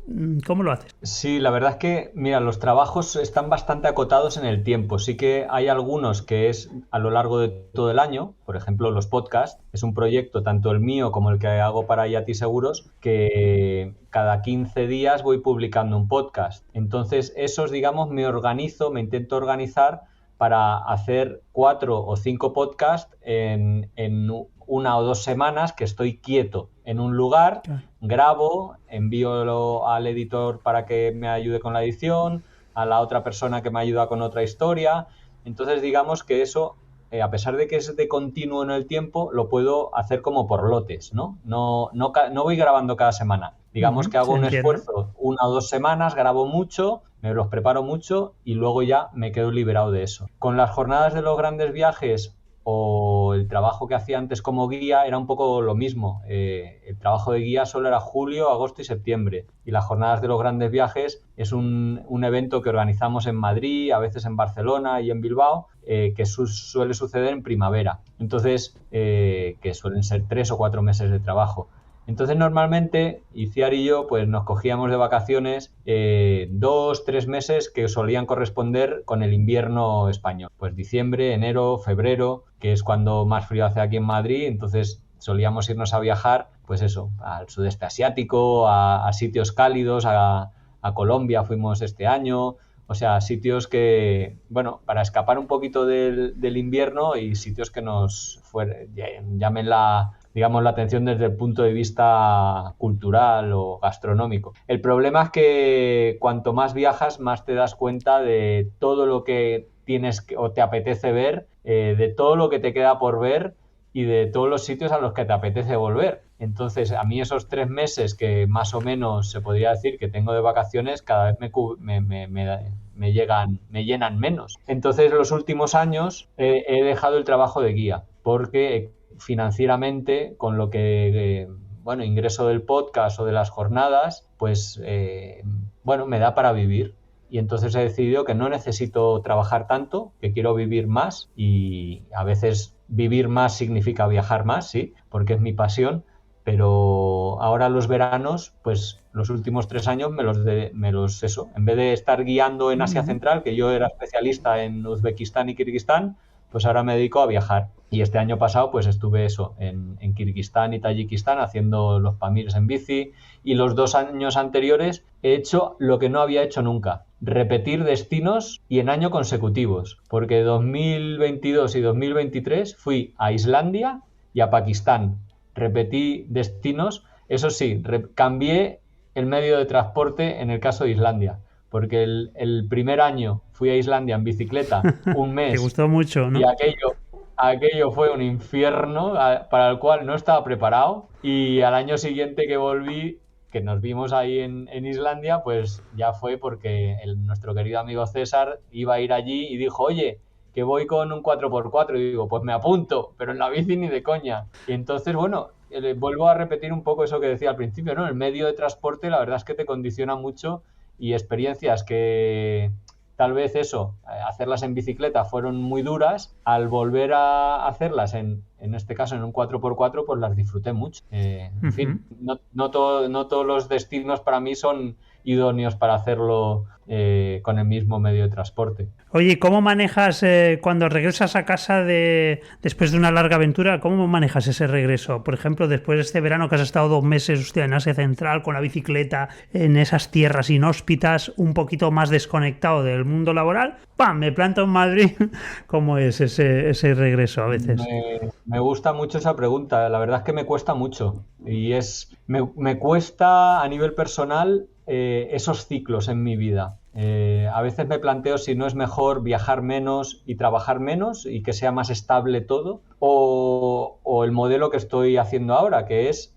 cómo lo haces? Sí, la verdad es que, mira, los trabajos están bastante acotados en el tiempo. Sí que hay algunos que es a lo largo de todo el año. Por ejemplo, los podcasts. Es un proyecto, tanto el mío como el que hago para IATI Seguros, que cada 15 días voy publicando un podcast. Entonces, esos, digamos, me intento organizar para hacer 4 o 5 podcasts en 1 o 2 semanas que estoy quieto en un lugar, grabo, envío al editor para que me ayude con la edición, a la otra persona que me ayuda con otra historia. Entonces, digamos que eso, a pesar de que es de continuo en el tiempo, lo puedo hacer como por lotes, ¿no? No voy grabando cada semana. Digamos que hago un esfuerzo 1 o 2 semanas, grabo mucho, me los preparo mucho y luego ya me quedo liberado de eso. Con las jornadas de los grandes viajes o el trabajo que hacía antes como guía era un poco lo mismo. El trabajo de guía solo era julio, agosto y septiembre. Y las jornadas de los grandes viajes es un evento que organizamos en Madrid, a veces en Barcelona y en Bilbao, que suele suceder en primavera. Entonces, que suelen ser 3 o 4 meses de trabajo. Entonces, normalmente, Iciar y yo pues nos cogíamos de vacaciones 2, 3 meses que solían corresponder con el invierno español. Pues diciembre, enero, febrero, que es cuando más frío hace aquí en Madrid. Entonces, solíamos irnos a viajar, pues eso, al sudeste asiático, a sitios cálidos, a Colombia fuimos este año. O sea, sitios que, bueno, para escapar un poquito del invierno y sitios que nos llamen digamos, la atención desde el punto de vista cultural o gastronómico. El problema es que cuanto más viajas, más te das cuenta de todo lo que tienes o te apetece ver, de todo lo que te queda por ver y de todos los sitios a los que te apetece volver. Entonces, a mí esos 3 meses que más o menos se podría decir que tengo de vacaciones, cada vez me llenan menos. Entonces, los últimos años he dejado el trabajo de guía porque financieramente, con lo que ingreso del podcast o de las jornadas, pues me da para vivir. Y entonces he decidido que no necesito trabajar tanto, que quiero vivir más, y a veces vivir más significa viajar más, sí, porque es mi pasión, pero ahora los veranos, pues los últimos 3 años en vez de estar guiando en Asia Central, que yo era especialista en Uzbekistán y Kirguistán, pues ahora me dedico a viajar. Y este año pasado pues estuve en Kirguistán y Tayikistán haciendo los Pamirs en bici, y los 2 años anteriores he hecho lo que no había hecho nunca: repetir destinos y en año consecutivos, porque 2022 y 2023 fui a Islandia y a Pakistán. Repetí destinos, eso sí, cambié el medio de transporte en el caso de Islandia, porque el primer año fui a Islandia en bicicleta un mes. Te gustó mucho, ¿no? Y aquello fue un infierno para el cual no estaba preparado, y al año siguiente que volví, que nos vimos ahí en Islandia, pues ya fue porque nuestro querido amigo César iba a ir allí y dijo: oye, que voy con un 4x4, y digo, pues me apunto, pero en la bici ni de coña. Y entonces, bueno, vuelvo a repetir un poco eso que decía al principio, ¿no? El medio de transporte, la verdad es que te condiciona mucho, y experiencias que tal vez eso, hacerlas en bicicleta fueron muy duras, al volver a hacerlas en este caso en un 4x4, pues las disfruté mucho. En fin, no todos los destinos para mí son idóneos para hacerlo con el mismo medio de transporte. Oye, ¿cómo manejas cuando regresas a casa después de una larga aventura? ¿Cómo manejas ese regreso? Por ejemplo, después de este verano que has estado 2 meses, hostia, en Asia Central con la bicicleta, en esas tierras inhóspitas, un poquito más desconectado del mundo laboral, ¡pam! Me planto en Madrid. ¿Cómo es ese regreso a veces? Me gusta mucho esa pregunta. La verdad es que me cuesta mucho. Y me cuesta a nivel personal esos ciclos en mi vida. A veces me planteo si no es mejor viajar menos y trabajar menos y que sea más estable todo, o el modelo que estoy haciendo ahora, que es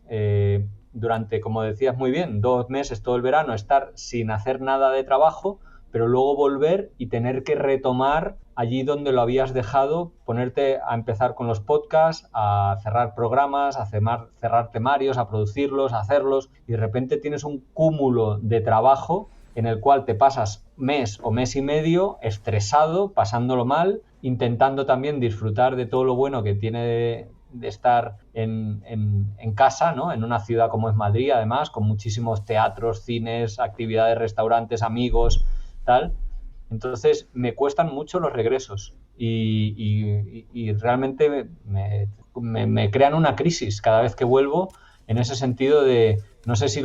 durante, como decías muy bien, 2 meses todo el verano estar sin hacer nada de trabajo, pero luego volver y tener que retomar allí donde lo habías dejado, ponerte a empezar con los podcasts, a cerrar programas, a cerrar temarios, a producirlos, a hacerlos, y de repente tienes un cúmulo de trabajo en el cual te pasas mes o mes y medio estresado, pasándolo mal, intentando también disfrutar de todo lo bueno que tiene de estar en casa, ¿no? En una ciudad como es Madrid, además, con muchísimos teatros, cines, actividades, restaurantes, amigos, tal. Entonces me cuestan mucho los regresos y realmente me crean una crisis cada vez que vuelvo, en ese sentido de no sé si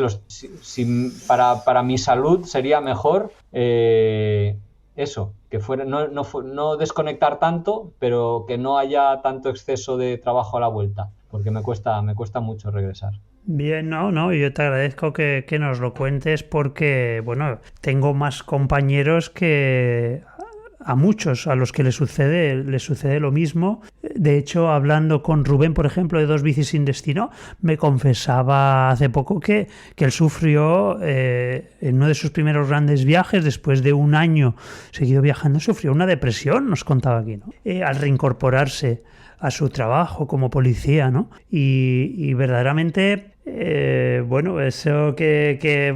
para mi salud sería mejor eso, que fuera no desconectar tanto, pero que no haya tanto exceso de trabajo a la vuelta, porque me cuesta mucho regresar. Bien, no, yo te agradezco que nos lo cuentes porque, bueno, tengo más compañeros que a muchos a los que les sucede lo mismo. De hecho, hablando con Rubén, por ejemplo, de Dos Bicis sin Destino, me confesaba hace poco que él sufrió en uno de sus primeros grandes viajes, después de 1 año seguido viajando, sufrió una depresión, nos contaba aquí, ¿no? Al reincorporarse a su trabajo como policía, ¿no? Y verdaderamente, bueno, eso que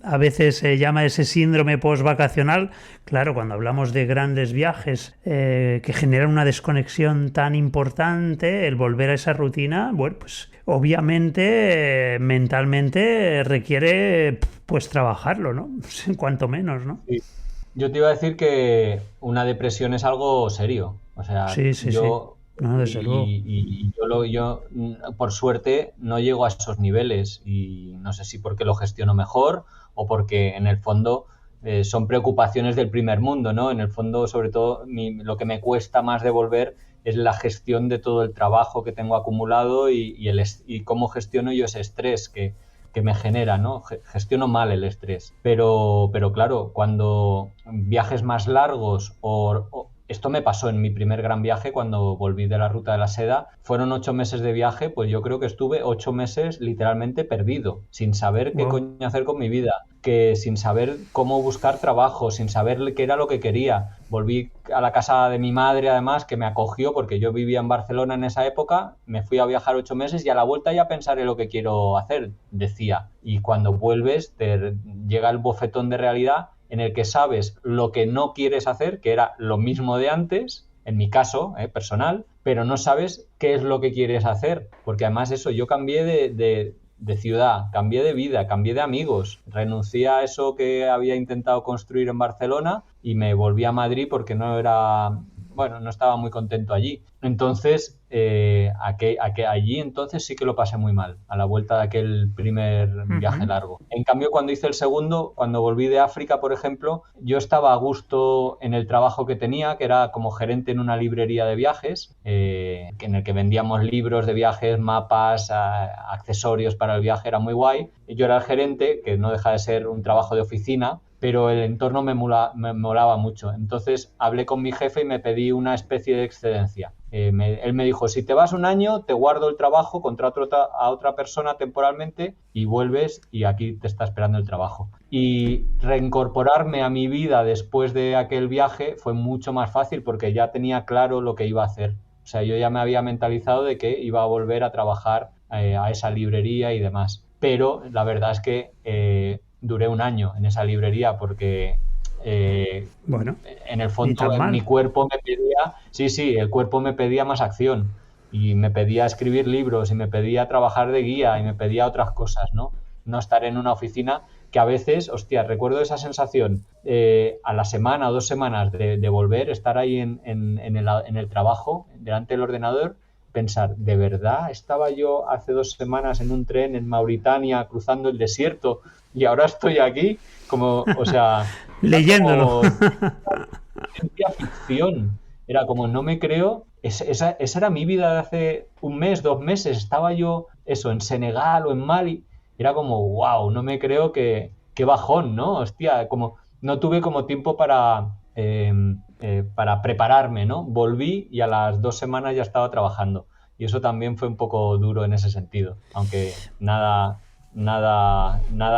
a veces se llama ese síndrome postvacacional. Claro, cuando hablamos de grandes viajes que generan una desconexión tan importante, el volver a esa rutina, bueno, pues obviamente mentalmente requiere pues trabajarlo, ¿no? Cuanto menos, ¿no? Sí. Yo te iba a decir que una depresión es algo serio. O sea, sí. No, desde luego. Y yo, por suerte, no llego a esos niveles y no sé si porque lo gestiono mejor o porque en el fondo son preocupaciones del primer mundo, ¿no? En el fondo, sobre todo, lo que me cuesta más de volver es la gestión de todo el trabajo que tengo acumulado y cómo gestiono yo ese estrés que me genera, ¿no? Gestiono mal el estrés. Pero claro, cuando viajes más largos esto me pasó en mi primer gran viaje cuando volví de la Ruta de la Seda. Fueron 8 meses de viaje, pues yo creo que estuve 8 meses literalmente perdido, sin saber qué coño hacer con mi vida, sin saber cómo buscar trabajo, sin saber qué era lo que quería. Volví a la casa de mi madre, además, que me acogió porque yo vivía en Barcelona en esa época. Me fui a viajar 8 meses y a la vuelta ya pensaré lo que quiero hacer, decía. Y cuando vuelves te llega el bofetón de realidad en el que sabes lo que no quieres hacer, que era lo mismo de antes, en mi caso personal, pero no sabes qué es lo que quieres hacer, porque además eso, yo cambié de ciudad, cambié de vida, cambié de amigos, renuncié a eso que había intentado construir en Barcelona y me volví a Madrid porque no estaba muy contento allí. Entonces, allí entonces sí que lo pasé muy mal, a la vuelta de aquel primer viaje largo. En cambio, cuando hice el segundo, cuando volví de África, por ejemplo, yo estaba a gusto en el trabajo que tenía, que era como gerente en una librería de viajes, en el que vendíamos libros de viajes, mapas, accesorios para el viaje, era muy guay. Yo era el gerente, que no deja de ser un trabajo de oficina, pero el entorno me molaba mucho. Entonces hablé con mi jefe y me pedí una especie de excedencia. Él me dijo, si te vas 1 año, te guardo el trabajo, contrato a otra persona temporalmente y vuelves y aquí te está esperando el trabajo. Y reincorporarme a mi vida después de aquel viaje fue mucho más fácil porque ya tenía claro lo que iba a hacer. O sea, yo ya me había mentalizado de que iba a volver a trabajar a esa librería y demás. Pero la verdad es que duré 1 año en esa librería porque Bueno, en el ni fondo tan mal. mi cuerpo me pedía, sí, el cuerpo me pedía más acción y me pedía escribir libros y me pedía trabajar de guía y me pedía otras cosas, ¿no? No estar en una oficina que a veces, hostia, recuerdo esa sensación a la semana o 2 semanas de volver, estar ahí en el trabajo, delante del ordenador, pensar, ¿de verdad estaba yo hace 2 semanas en un tren en Mauritania cruzando el desierto y ahora estoy aquí? Como, o sea, era Leyéndolo. como ciencia ficción. Era como, no me creo, esa era mi vida de hace un mes, 2 meses. Estaba yo, eso, en Senegal o en Mali. Era como, wow, no me creo que bajón, ¿no? Hostia, como no tuve como tiempo para prepararme, ¿no? Volví y a las 2 semanas ya estaba trabajando. Y eso también fue un poco duro en ese sentido, aunque nada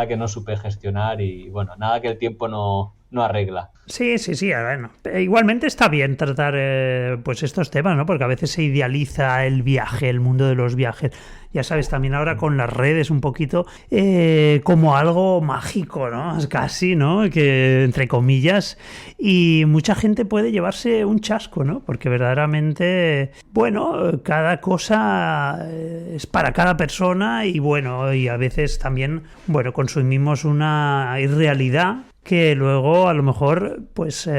que no supe gestionar y bueno, nada que el tiempo no arregla. Sí, sí, sí, bueno. Igualmente está bien tratar pues estos temas, ¿no? Porque a veces se idealiza el viaje, el mundo de los viajes. Ya sabes, también ahora con las redes un poquito como algo mágico, ¿no? Es casi, ¿no? Que entre comillas. Y mucha gente puede llevarse un chasco, ¿no? Porque verdaderamente, bueno, cada cosa es para cada persona y bueno, y a veces también, bueno, consumimos una irrealidad que luego a lo mejor pues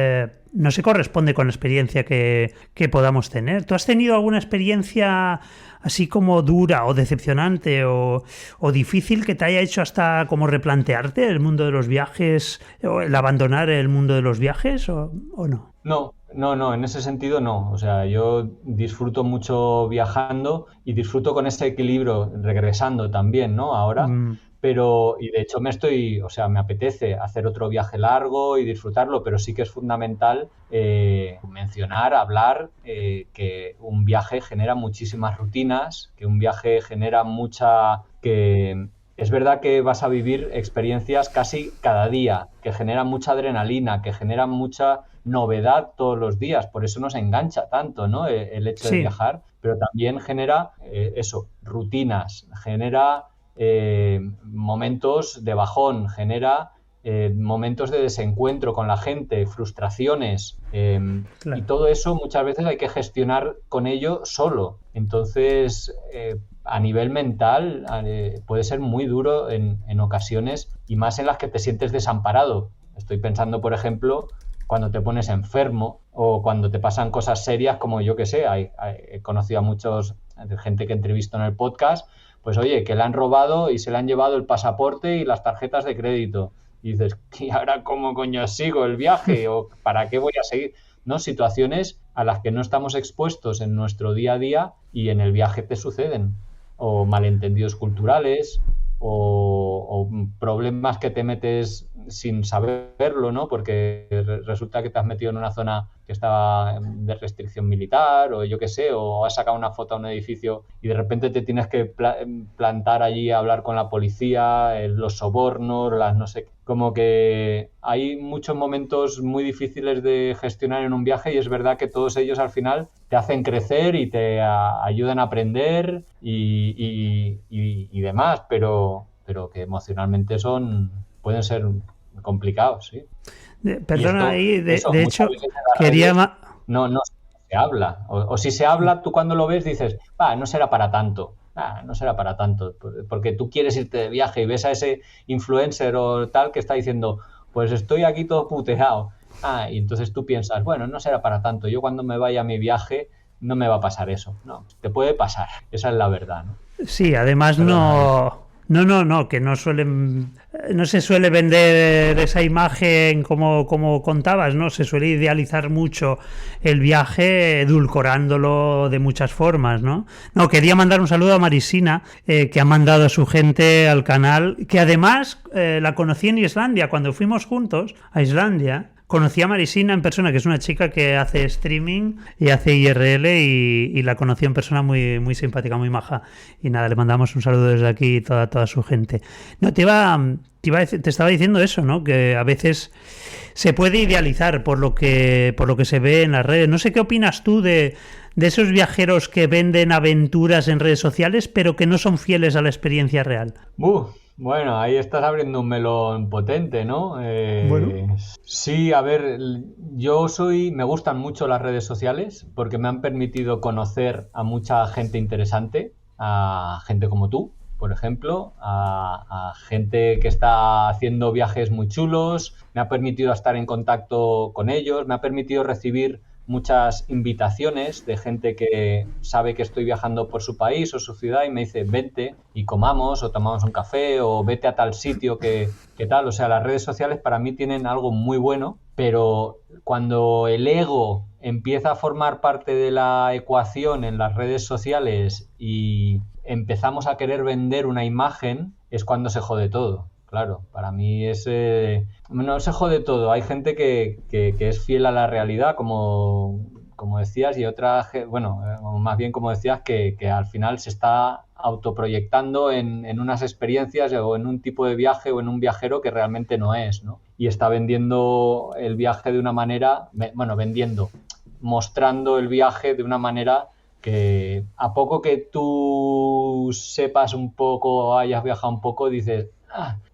no se corresponde con la experiencia que podamos tener. ¿Tú has tenido alguna experiencia así como dura o decepcionante o difícil que te haya hecho hasta como replantearte el mundo de los viajes o el abandonar el mundo de los viajes o no? No, en ese sentido no. O sea, yo disfruto mucho viajando y disfruto con ese equilibrio regresando también, ¿no? Ahora, Mm, pero, y de hecho o sea, me apetece hacer otro viaje largo y disfrutarlo, pero sí que es fundamental mencionar, hablar, que un viaje genera muchísimas rutinas, que un viaje genera que es verdad que vas a vivir experiencias casi cada día, que generan mucha adrenalina, que generan mucha novedad todos los días, por eso nos engancha tanto, ¿no? El hecho de sí, viajar, pero también genera eso, rutinas, genera momentos de bajón, genera momentos de desencuentro con la gente, frustraciones, y claro. todo eso muchas veces hay que gestionar con ello solo. Entonces, a nivel mental, puede ser muy duro en ocasiones y más en las que te sientes desamparado. Estoy pensando, por ejemplo, cuando te pones enfermo o cuando te pasan cosas serias como yo que sé, he conocido a muchos gente que entrevisto en el podcast, pues oye, que le han robado y se le han llevado el pasaporte y las tarjetas de crédito. Y dices, ¿y ahora cómo coño sigo el viaje? ¿O para qué voy a seguir? ¿No? Situaciones a las que no estamos expuestos en nuestro día a día y en el viaje te suceden. O malentendidos culturales, o problemas que te metes sin saberlo, ¿no? Porque resulta que te has metido en una zona que estaba de restricción militar, o yo qué sé, o has sacado una foto a un edificio y de repente te tienes que plantar allí a hablar con la policía, los sobornos, las no sé qué. Como que hay muchos momentos muy difíciles de gestionar en un viaje y es verdad que todos ellos al final te hacen crecer y te ayudan a aprender y demás, pero que emocionalmente pueden ser complicados, sí. Y Perdona esto, ahí, eso, de muchas hecho, veces en las quería... redes no se habla. O si se habla, tú cuando lo ves dices, no será para tanto. No será para tanto. Porque tú quieres irte de viaje y ves a ese influencer o tal que está diciendo, pues estoy aquí todo puteado. Y entonces tú piensas, bueno, no será para tanto. Yo cuando me vaya a mi viaje no me va a pasar eso. No, te puede pasar. Esa es la verdad, ¿no? Sí, además Perdona, Alex. no, que no suelen, no se suele vender esa imagen como contabas, ¿no? Se suele idealizar mucho el viaje, edulcorándolo de muchas formas, ¿no? No, quería mandar un saludo a Marisina, que ha mandado a su gente al canal, que además la conocí en Islandia, cuando fuimos juntos a Islandia. Conocí a Marisina en persona, que es una chica que hace streaming y hace IRL y la conocí en persona muy, muy simpática, muy maja. Y nada, le mandamos un saludo desde aquí a toda su gente. No, te estaba diciendo eso, ¿no? Que a veces se puede idealizar por lo que se ve en las redes. No sé qué opinas tú de esos viajeros que venden aventuras en redes sociales, pero que no son fieles a la experiencia real. Bueno, ahí estás abriendo un melón potente, ¿no? Bueno. Sí, a ver, me gustan mucho las redes sociales porque me han permitido conocer a mucha gente interesante, a gente como tú, por ejemplo, a gente que está haciendo viajes muy chulos, me ha permitido estar en contacto con ellos, me ha permitido recibir muchas invitaciones de gente que sabe que estoy viajando por su país o su ciudad y me dice, vente y comamos o tomamos un café o vete a tal sitio que tal. O sea, las redes sociales para mí tienen algo muy bueno, pero cuando el ego empieza a formar parte de la ecuación en las redes sociales y empezamos a querer vender una imagen, es cuando se jode todo. Claro, para mí no se jode todo. Hay gente que es fiel a la realidad, como decías, y otra, bueno, más bien como decías, que al final se está autoproyectando en unas experiencias o en un tipo de viaje o en un viajero que realmente no es, ¿no? Y está vendiendo el viaje de una manera, bueno, mostrando el viaje de una manera que a poco que tú sepas un poco o hayas viajado un poco, dices,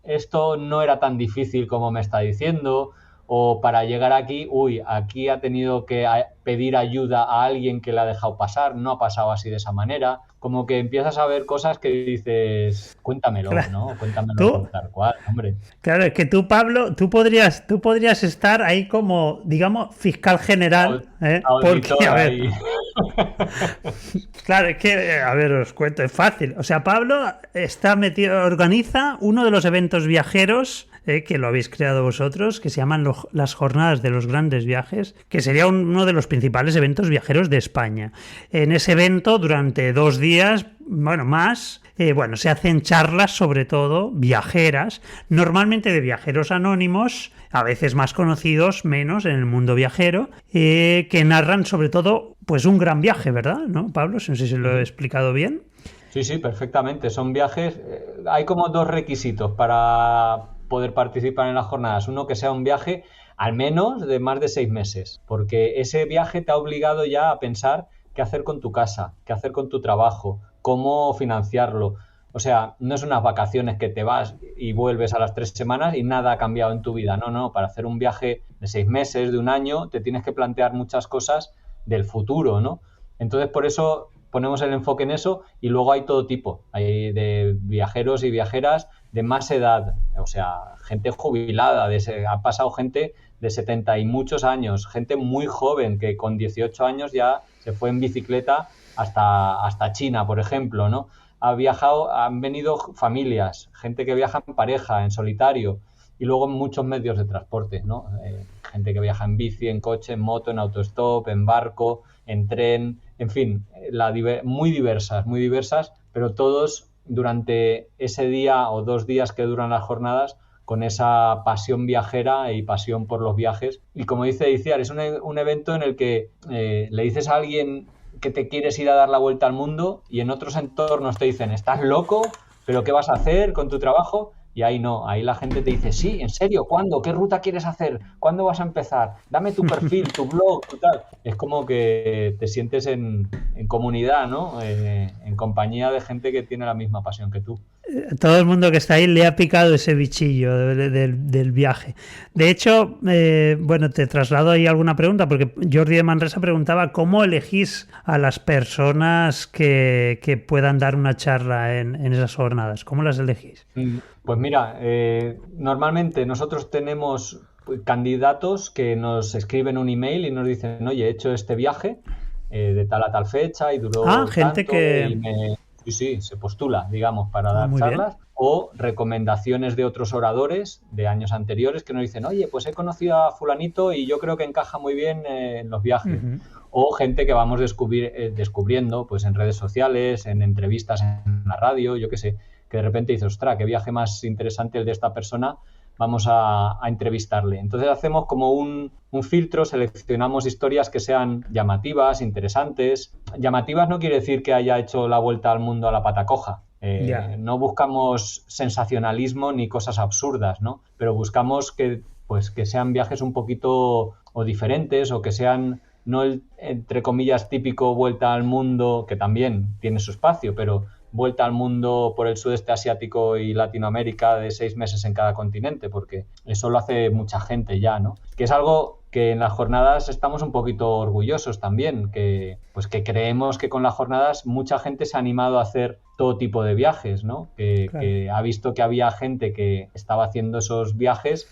esto no era tan difícil como me está diciendo, o para llegar aquí, aquí ha tenido que pedir ayuda a alguien que le ha dejado pasar, no ha pasado así de esa manera, como que empiezas a ver cosas que dices, cuéntamelo, Claro. ¿no? Cuéntamelo Tú, tal cual, hombre. claro, es que tú, Pablo, tú podrías estar ahí como, digamos, fiscal general, ¿eh? Porque, Auditor a ver, ahí. claro, es que, a ver, os cuento, es fácil. O sea, Pablo está metido, organiza uno de los eventos viajeros que lo habéis creado vosotros, que se llaman las Jornadas de los Grandes Viajes, que sería uno de los principales eventos viajeros de España. En ese evento, durante 2 días, bueno, más, se hacen charlas, sobre todo viajeras, normalmente de viajeros anónimos, a veces más conocidos, menos en el mundo viajero, que narran sobre todo pues un gran viaje, ¿verdad? ¿No, Pablo? No sé si lo he explicado bien. Sí, sí, perfectamente. Son viajes. Hay como dos requisitos para poder participar en las jornadas. Uno, que sea un viaje al menos de más de 6 meses, porque ese viaje te ha obligado ya a pensar qué hacer con tu casa, qué hacer con tu trabajo, cómo financiarlo. O sea, no es unas vacaciones que te vas y vuelves a las 3 semanas y nada ha cambiado en tu vida. No, no, para hacer un viaje de 6 meses, de un año, te tienes que plantear muchas cosas del futuro, ¿no? Entonces, por eso ponemos el enfoque en eso y luego hay todo tipo. Hay de viajeros y viajeras de más edad, o sea, gente jubilada, ha pasado gente de 70 y muchos años, gente muy joven que con 18 años ya se fue en bicicleta hasta China, por ejemplo, ¿no? Han venido familias, gente que viaja en pareja, en solitario, y luego muchos medios de transporte, ¿no? Gente que viaja en bici, en coche, en moto, en autostop, en barco, en tren, en fin, muy diversas, pero todos durante ese día o 2 días que duran las jornadas con esa pasión viajera y pasión por los viajes. Y como dice Iciar, es un evento en el que le dices a alguien que te quieres ir a dar la vuelta al mundo y en otros entornos te dicen, ¿estás loco? ¿Pero qué vas a hacer con tu trabajo? Y ahí no, ahí la gente te dice, sí, ¿en serio? ¿Cuándo? ¿Qué ruta quieres hacer? ¿Cuándo vas a empezar? Dame tu perfil, tu blog, tu tal. Es como que te sientes en comunidad, ¿no? En compañía de gente que tiene la misma pasión que tú. Todo el mundo que está ahí le ha picado ese bichillo del viaje. De hecho, te traslado ahí alguna pregunta, porque Jordi de Manresa preguntaba cómo elegís a las personas que puedan dar una charla en esas jornadas. ¿Cómo las elegís? Pues mira, normalmente nosotros tenemos candidatos que nos escriben un email y nos dicen, oye, he hecho este viaje de tal a tal fecha y duró Gente tanto que... Sí, se postula, digamos, para dar Muy bien. charlas o recomendaciones de otros oradores de años anteriores que nos dicen, oye, pues he conocido a fulanito y yo creo que encaja muy bien en los viajes. Uh-huh. O gente que vamos descubriendo pues en redes sociales, en entrevistas en la radio, yo qué sé, que de repente dices, ostras, qué viaje más interesante el de esta persona, vamos a entrevistarle. Entonces hacemos como un filtro, seleccionamos historias que sean llamativas, interesantes. Llamativas no quiere decir que haya hecho la vuelta al mundo a la pata coja. No buscamos sensacionalismo ni cosas absurdas, ¿no? Pero buscamos que sean viajes un poquito o diferentes o que sean no el, entre comillas, típico vuelta al mundo, que también tiene su espacio, pero vuelta al mundo por el sudeste asiático y Latinoamérica de 6 meses en cada continente, porque eso lo hace mucha gente ya, ¿no? Que es algo que en las jornadas estamos un poquito orgullosos también, que creemos que con las jornadas mucha gente se ha animado a hacer todo tipo de viajes, ¿no? Que ha visto que había gente que estaba haciendo esos viajes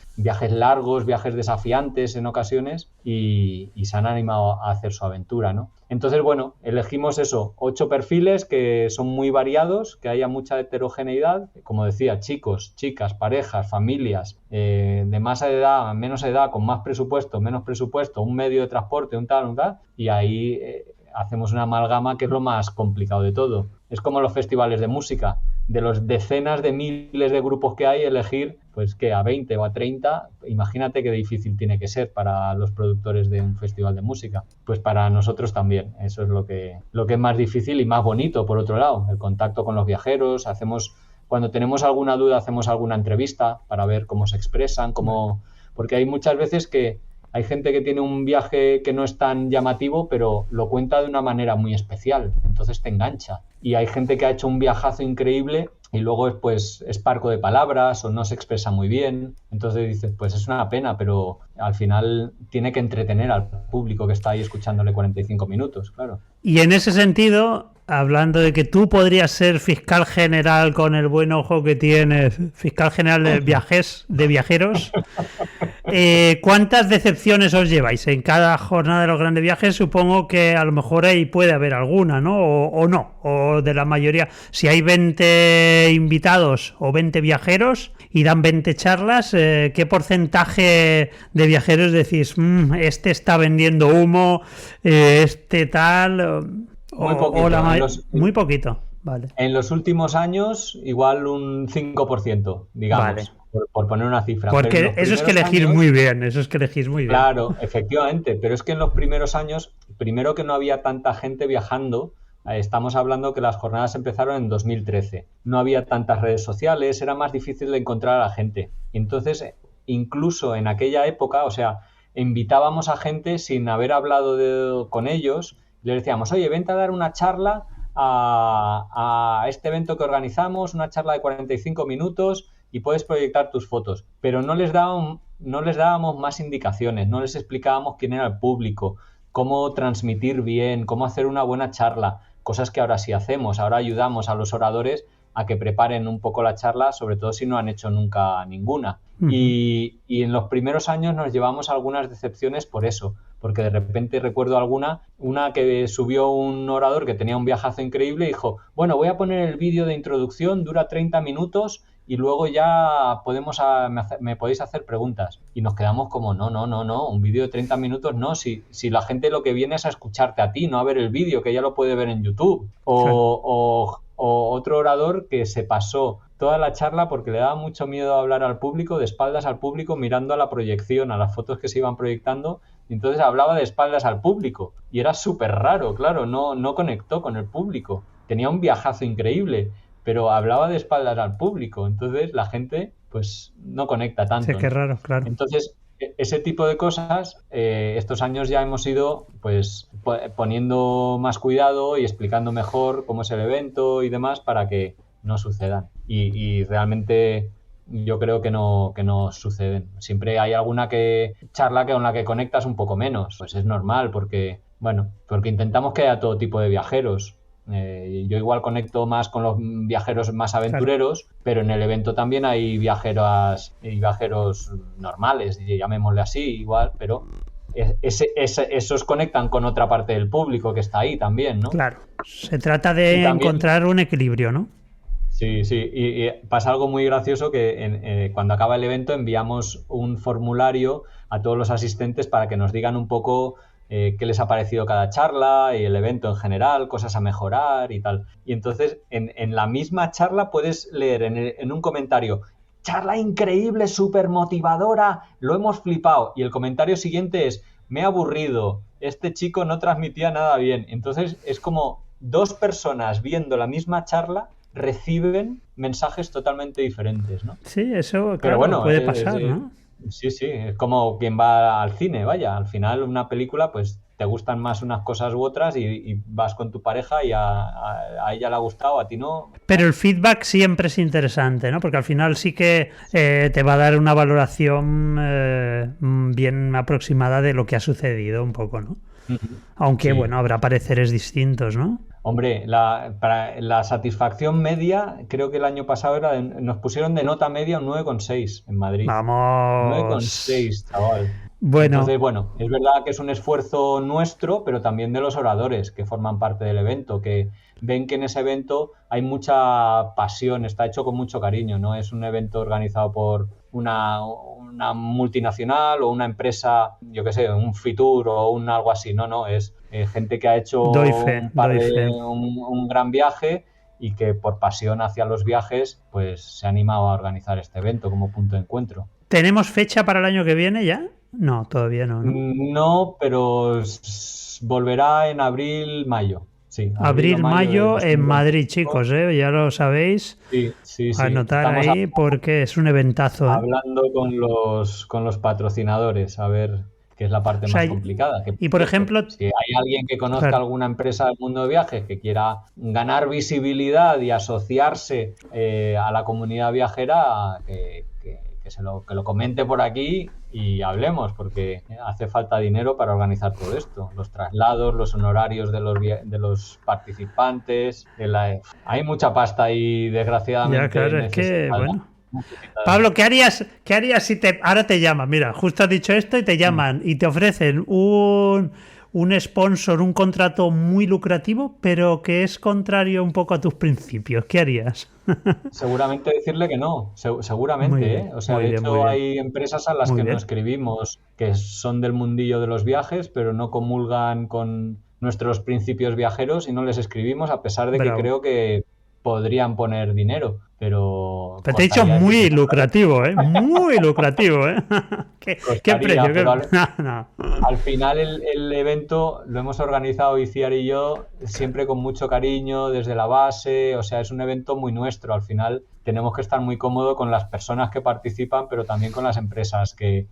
largos, viajes desafiantes en ocasiones, y se han animado a hacer su aventura, ¿no? Entonces, bueno, elegimos 8 perfiles que son muy variados, que haya mucha heterogeneidad, como decía, chicos, chicas, parejas, familias, de más edad, menos edad, con más presupuesto, menos presupuesto, un medio de transporte, un tal, y ahí hacemos una amalgama que es lo más complicado de todo. Es como los festivales de música. De los decenas de miles de grupos que hay, elegir pues que a 20 o a 30, imagínate qué difícil tiene que ser para los productores de un festival de música. Pues para nosotros también. Eso es lo que es más difícil y más bonito, por otro lado. El contacto con los viajeros. Cuando tenemos alguna duda, hacemos alguna entrevista para ver cómo se expresan, porque hay muchas veces que hay gente que tiene un viaje que no es tan llamativo, pero lo cuenta de una manera muy especial, entonces te engancha. Y hay gente que ha hecho un viajazo increíble y luego pues es parco de palabras o no se expresa muy bien. Entonces dices, pues es una pena, pero al final tiene que entretener al público que está ahí escuchándole 45 minutos, claro. Y en ese sentido, hablando de que tú podrías ser fiscal general con el buen ojo que tienes, fiscal general de viajeros, ¿cuántas decepciones os lleváis en cada jornada de los grandes viajes? Supongo que a lo mejor ahí puede haber alguna, ¿no? O no, o de la mayoría. Si hay 20 invitados o 20 viajeros y dan 20 charlas, ¿qué porcentaje de viajeros decís, este está vendiendo humo, este tal... Muy poquito, muy poquito, vale. En los últimos años, igual un 5%, digamos, vale. por poner una cifra. Porque eso es que elegir muy bien, Claro, efectivamente, pero es que en los primeros años, primero que no había tanta gente viajando, estamos hablando que las jornadas empezaron en 2013, no había tantas redes sociales, era más difícil de encontrar a la gente. Entonces, incluso en aquella época, o sea, invitábamos a gente sin haber hablado con ellos. Le decíamos, oye, vente a dar una charla a este evento que organizamos, una charla de 45 minutos y puedes proyectar tus fotos. Pero no les dábamos más indicaciones, no les explicábamos quién era el público, cómo transmitir bien, cómo hacer una buena charla, cosas que ahora sí hacemos. Ahora ayudamos a los oradores a que preparen un poco la charla, sobre todo si no han hecho nunca ninguna. Uh-huh. Y en los primeros años nos llevamos algunas decepciones por eso, porque de repente recuerdo una que subió un orador que tenía un viajazo increíble y dijo, bueno, voy a poner el vídeo de introducción, dura 30 minutos y luego ya me podéis hacer preguntas. Y nos quedamos como, no, un vídeo de 30 minutos no, si la gente lo que viene es a escucharte a ti, no a ver el vídeo, que ya lo puede ver en YouTube. O otro orador que se pasó toda la charla porque le daba mucho miedo hablar al público, de espaldas al público, mirando a la proyección, a las fotos que se iban proyectando, y entonces hablaba de espaldas al público. Y era súper raro, claro, no conectó con el público. Tenía un viajazo increíble, pero hablaba de espaldas al público. Entonces la gente pues no conecta tanto. Sí, qué raro, claro. Entonces ese tipo de cosas, estos años ya hemos ido pues poniendo más cuidado y explicando mejor cómo es el evento y demás para que no sucedan. Y realmente yo creo que no suceden. Siempre hay alguna charla con la que conectas un poco menos. Pues es normal porque intentamos que haya todo tipo de viajeros. Yo igual conecto más con los viajeros más aventureros, claro. Pero en el evento también hay viajeros normales, llamémosle así, igual, pero esos conectan con otra parte del público que está ahí también, ¿no? Claro, se trata de encontrar un equilibrio, ¿no? Sí, y pasa algo muy gracioso que cuando acaba el evento enviamos un formulario a todos los asistentes para que nos digan un poco qué les ha parecido cada charla y el evento en general, cosas a mejorar y tal. Y entonces en la misma charla puedes leer en un comentario, charla increíble, súper motivadora, lo hemos flipado. Y el comentario siguiente es, me he aburrido, este chico no transmitía nada bien. Entonces es como 2 personas viendo la misma charla reciben mensajes totalmente diferentes, ¿no? Sí, eso claro, bueno, puede pasar, ¿no? Sí, sí, es como quien va al cine, vaya. Al final, una película, pues te gustan más unas cosas u otras y vas con tu pareja y a ella le ha gustado, a ti no. Pero el feedback siempre es interesante, ¿no? Porque al final sí que te va a dar una valoración bien aproximada de lo que ha sucedido un poco, ¿no? Ujú. Aunque, Sí. bueno, habrá pareceres distintos, ¿no? Hombre, para la satisfacción media, creo que el año pasado nos pusieron de nota media un 9,6 en Madrid. nueve coma Vamos. seis, chaval. Bueno, Entonces, bueno, es verdad que es un esfuerzo nuestro, pero también de los oradores que forman parte del evento, que ven que en ese evento hay mucha pasión, está hecho con mucho cariño, no es un evento organizado por una multinacional o una empresa, yo qué sé, un Fitur o un algo así, no, no, es gente que ha hecho doy fe, doy fe. un gran viaje y que por pasión hacia los viajes, pues se ha animado a organizar este evento como punto de encuentro. ¿Tenemos fecha para el año que viene ya? No, todavía no, ¿no? No, pero volverá en abril, mayo. Sí, abril o Abril, mayo de mayo en Madrid, 2025. chicos, ¿eh? Ya lo sabéis. Sí, sí, sí. Anotar Estamos ahí porque es un eventazo, ¿eh? hablando con los patrocinadores, a ver qué es la O parte sea, más complicada. Que, y por por cierto, ejemplo, si hay alguien que conozca claro, alguna empresa del mundo de viajes que quiera ganar visibilidad y asociarse a la comunidad viajera, que lo comente por aquí y hablemos, porque hace falta dinero para organizar todo esto. Los traslados, los honorarios de los participantes. Hay mucha pasta ahí, ya desgraciadamente, claro, es que, necesitada. bueno. Pablo, ¿qué harías si ahora te llaman? Mira, justo has dicho esto y te llaman y te ofrecen un sponsor, un contrato muy lucrativo, pero que es contrario un poco a tus principios. ¿Qué harías? Seguramente decirle que no, Muy seguramente, ¿eh? bien, O sea, muy de bien, muy hecho bien, hay empresas a las muy que no bien. escribimos que son del mundillo de los viajes, pero no comulgan con nuestros principios viajeros y no les escribimos a pesar de que Bravo. creo que podrían poner dinero, pero Pero te he dicho costaría decir que muy no, claro. lucrativo, ¿eh? Muy lucrativo, ¿eh? ¿Qué Costaría, precio? pero No, no. al final el evento lo hemos organizado Iciar y yo siempre con mucho cariño desde la base, o sea, es un evento muy nuestro. Al final tenemos que estar muy cómodos con las personas que participan, pero también con las empresas que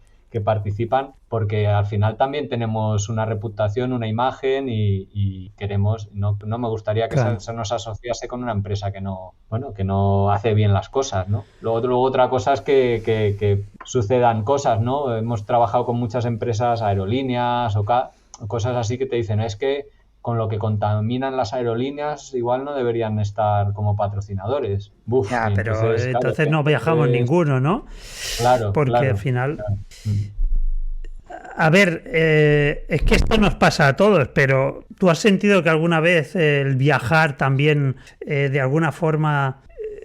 participan, porque al final también tenemos una reputación, una imagen y queremos, no me gustaría que Claro. se nos asociase con una empresa que no, bueno, que no hace bien las cosas, ¿no? Luego otra cosa es que sucedan cosas, ¿no? Hemos trabajado con muchas empresas, aerolíneas o cosas así que te dicen, es que con lo que contaminan las aerolíneas igual no deberían estar como patrocinadores. Buf, Ya, y pero entonces, claro, entonces no viajamos ninguno, ¿no? claro, Porque al claro, final, claro. Mm. a ver, es que esto nos pasa a todos, pero ¿tú has sentido que alguna vez el viajar también, de alguna forma,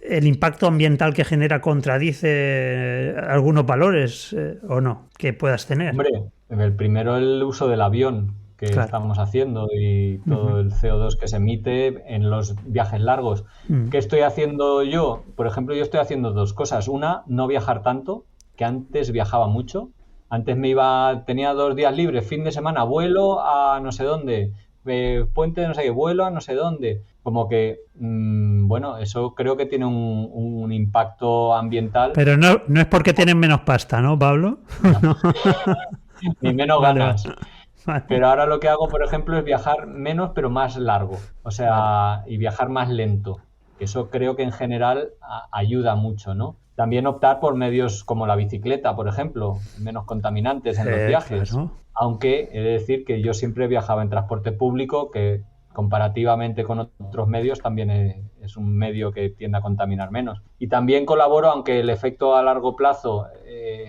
el impacto ambiental que genera contradice algunos valores o no que puedas tener? Hombre, el primero el uso del avión que Claro. estamos haciendo y Ujú. todo el CO2 que se emite en los viajes largos. Mm. ¿Qué estoy haciendo yo? Por ejemplo, yo estoy haciendo dos cosas. Una, no viajar tanto, que antes viajaba mucho. Antes tenía 2 días libres, fin de semana, vuelo a no sé dónde, puente de no sé qué, vuelo a no sé dónde. Como que, bueno, eso creo que tiene un impacto ambiental, Pero no, no es porque tienen menos pasta, ¿no, Pablo? no, No. ni menos Vale, vale. ganas. Vale, Pero ahora lo que hago, por ejemplo, es viajar menos, pero más largo. O vale. sea, y viajar más lento. Que eso creo que en general ayuda mucho, ¿no? También optar por medios como la bicicleta, por ejemplo, menos contaminantes en los viajes. Claro. Aunque he de decir que yo siempre viajaba en transporte público, que comparativamente con otros medios también es un medio que tiende a contaminar menos. Y también colaboro, aunque el efecto a largo plazo,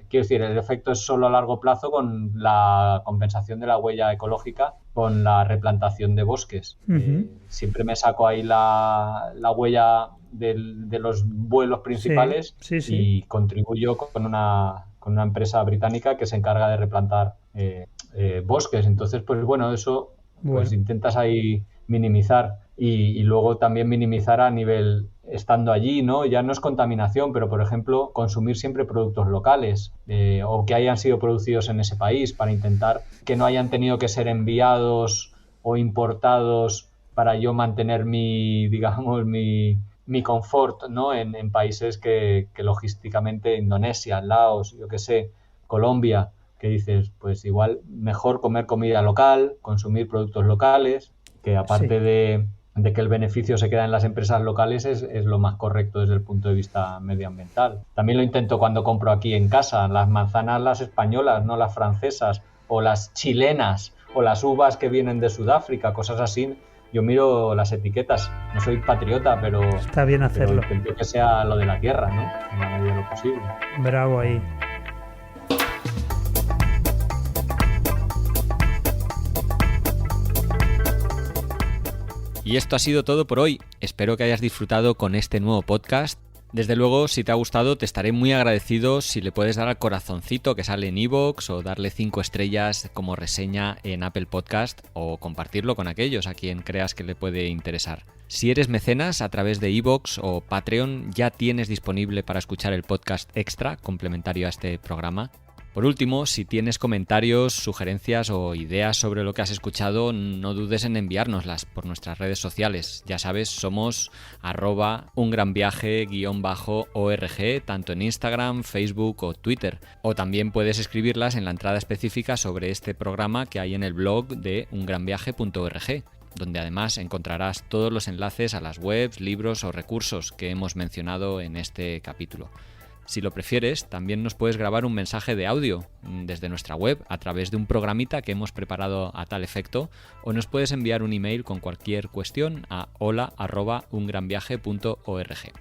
quiero decir, el efecto es solo a largo plazo con la compensación de la huella ecológica, con la replantación de bosques. Ujú. Siempre me saco ahí la huella de los vuelos Sí, principales sí, sí. y contribuyo con una empresa británica que se encarga de replantar bosques. Entonces, pues bueno, eso pues Bueno. intentas ahí minimizar y luego también minimizar a nivel estando allí, ¿no? Ya no es contaminación, pero por ejemplo, consumir siempre productos locales o que hayan sido producidos en ese país para intentar que no hayan tenido que ser enviados o importados para yo mantener digamos, mi confort, ¿no? En países que logísticamente, Indonesia, Laos, yo qué sé, Colombia, que dices, pues igual mejor comer comida local, consumir productos locales, que aparte de que el beneficio se queda en las empresas locales es lo más correcto desde el punto de vista medioambiental. También lo intento cuando compro aquí en casa, las manzanas las españolas, no las francesas, o las chilenas, o las uvas que vienen de Sudáfrica, cosas así. Yo miro las etiquetas, no soy patriota, pero está bien hacerlo. Pero intento que sea lo de la tierra, ¿no? En la medida de lo posible. Bravo ahí. Y esto ha sido todo por hoy. Espero que hayas disfrutado con este nuevo podcast. Desde luego, si te ha gustado, te estaré muy agradecido si le puedes dar al corazoncito que sale en iVoox o darle 5 estrellas como reseña en Apple Podcast o compartirlo con aquellos a quien creas que le puede interesar. Si eres mecenas a través de iVoox o Patreon, ya tienes disponible para escuchar el podcast extra complementario a este programa. Por último, si tienes comentarios, sugerencias o ideas sobre lo que has escuchado, no dudes en enviárnoslas por nuestras redes sociales. Ya sabes, somos @ungranviaje_org, tanto en Instagram, Facebook o Twitter. O también puedes escribirlas en la entrada específica sobre este programa que hay en el blog de ungranviaje.org, donde además encontrarás todos los enlaces a las webs, libros o recursos que hemos mencionado en este capítulo. Si lo prefieres, también nos puedes grabar un mensaje de audio desde nuestra web a través de un programita que hemos preparado a tal efecto, o nos puedes enviar un email con cualquier cuestión a hola@ungranviaje.org.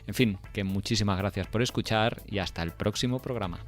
En fin, que muchísimas gracias por escuchar y hasta el próximo programa.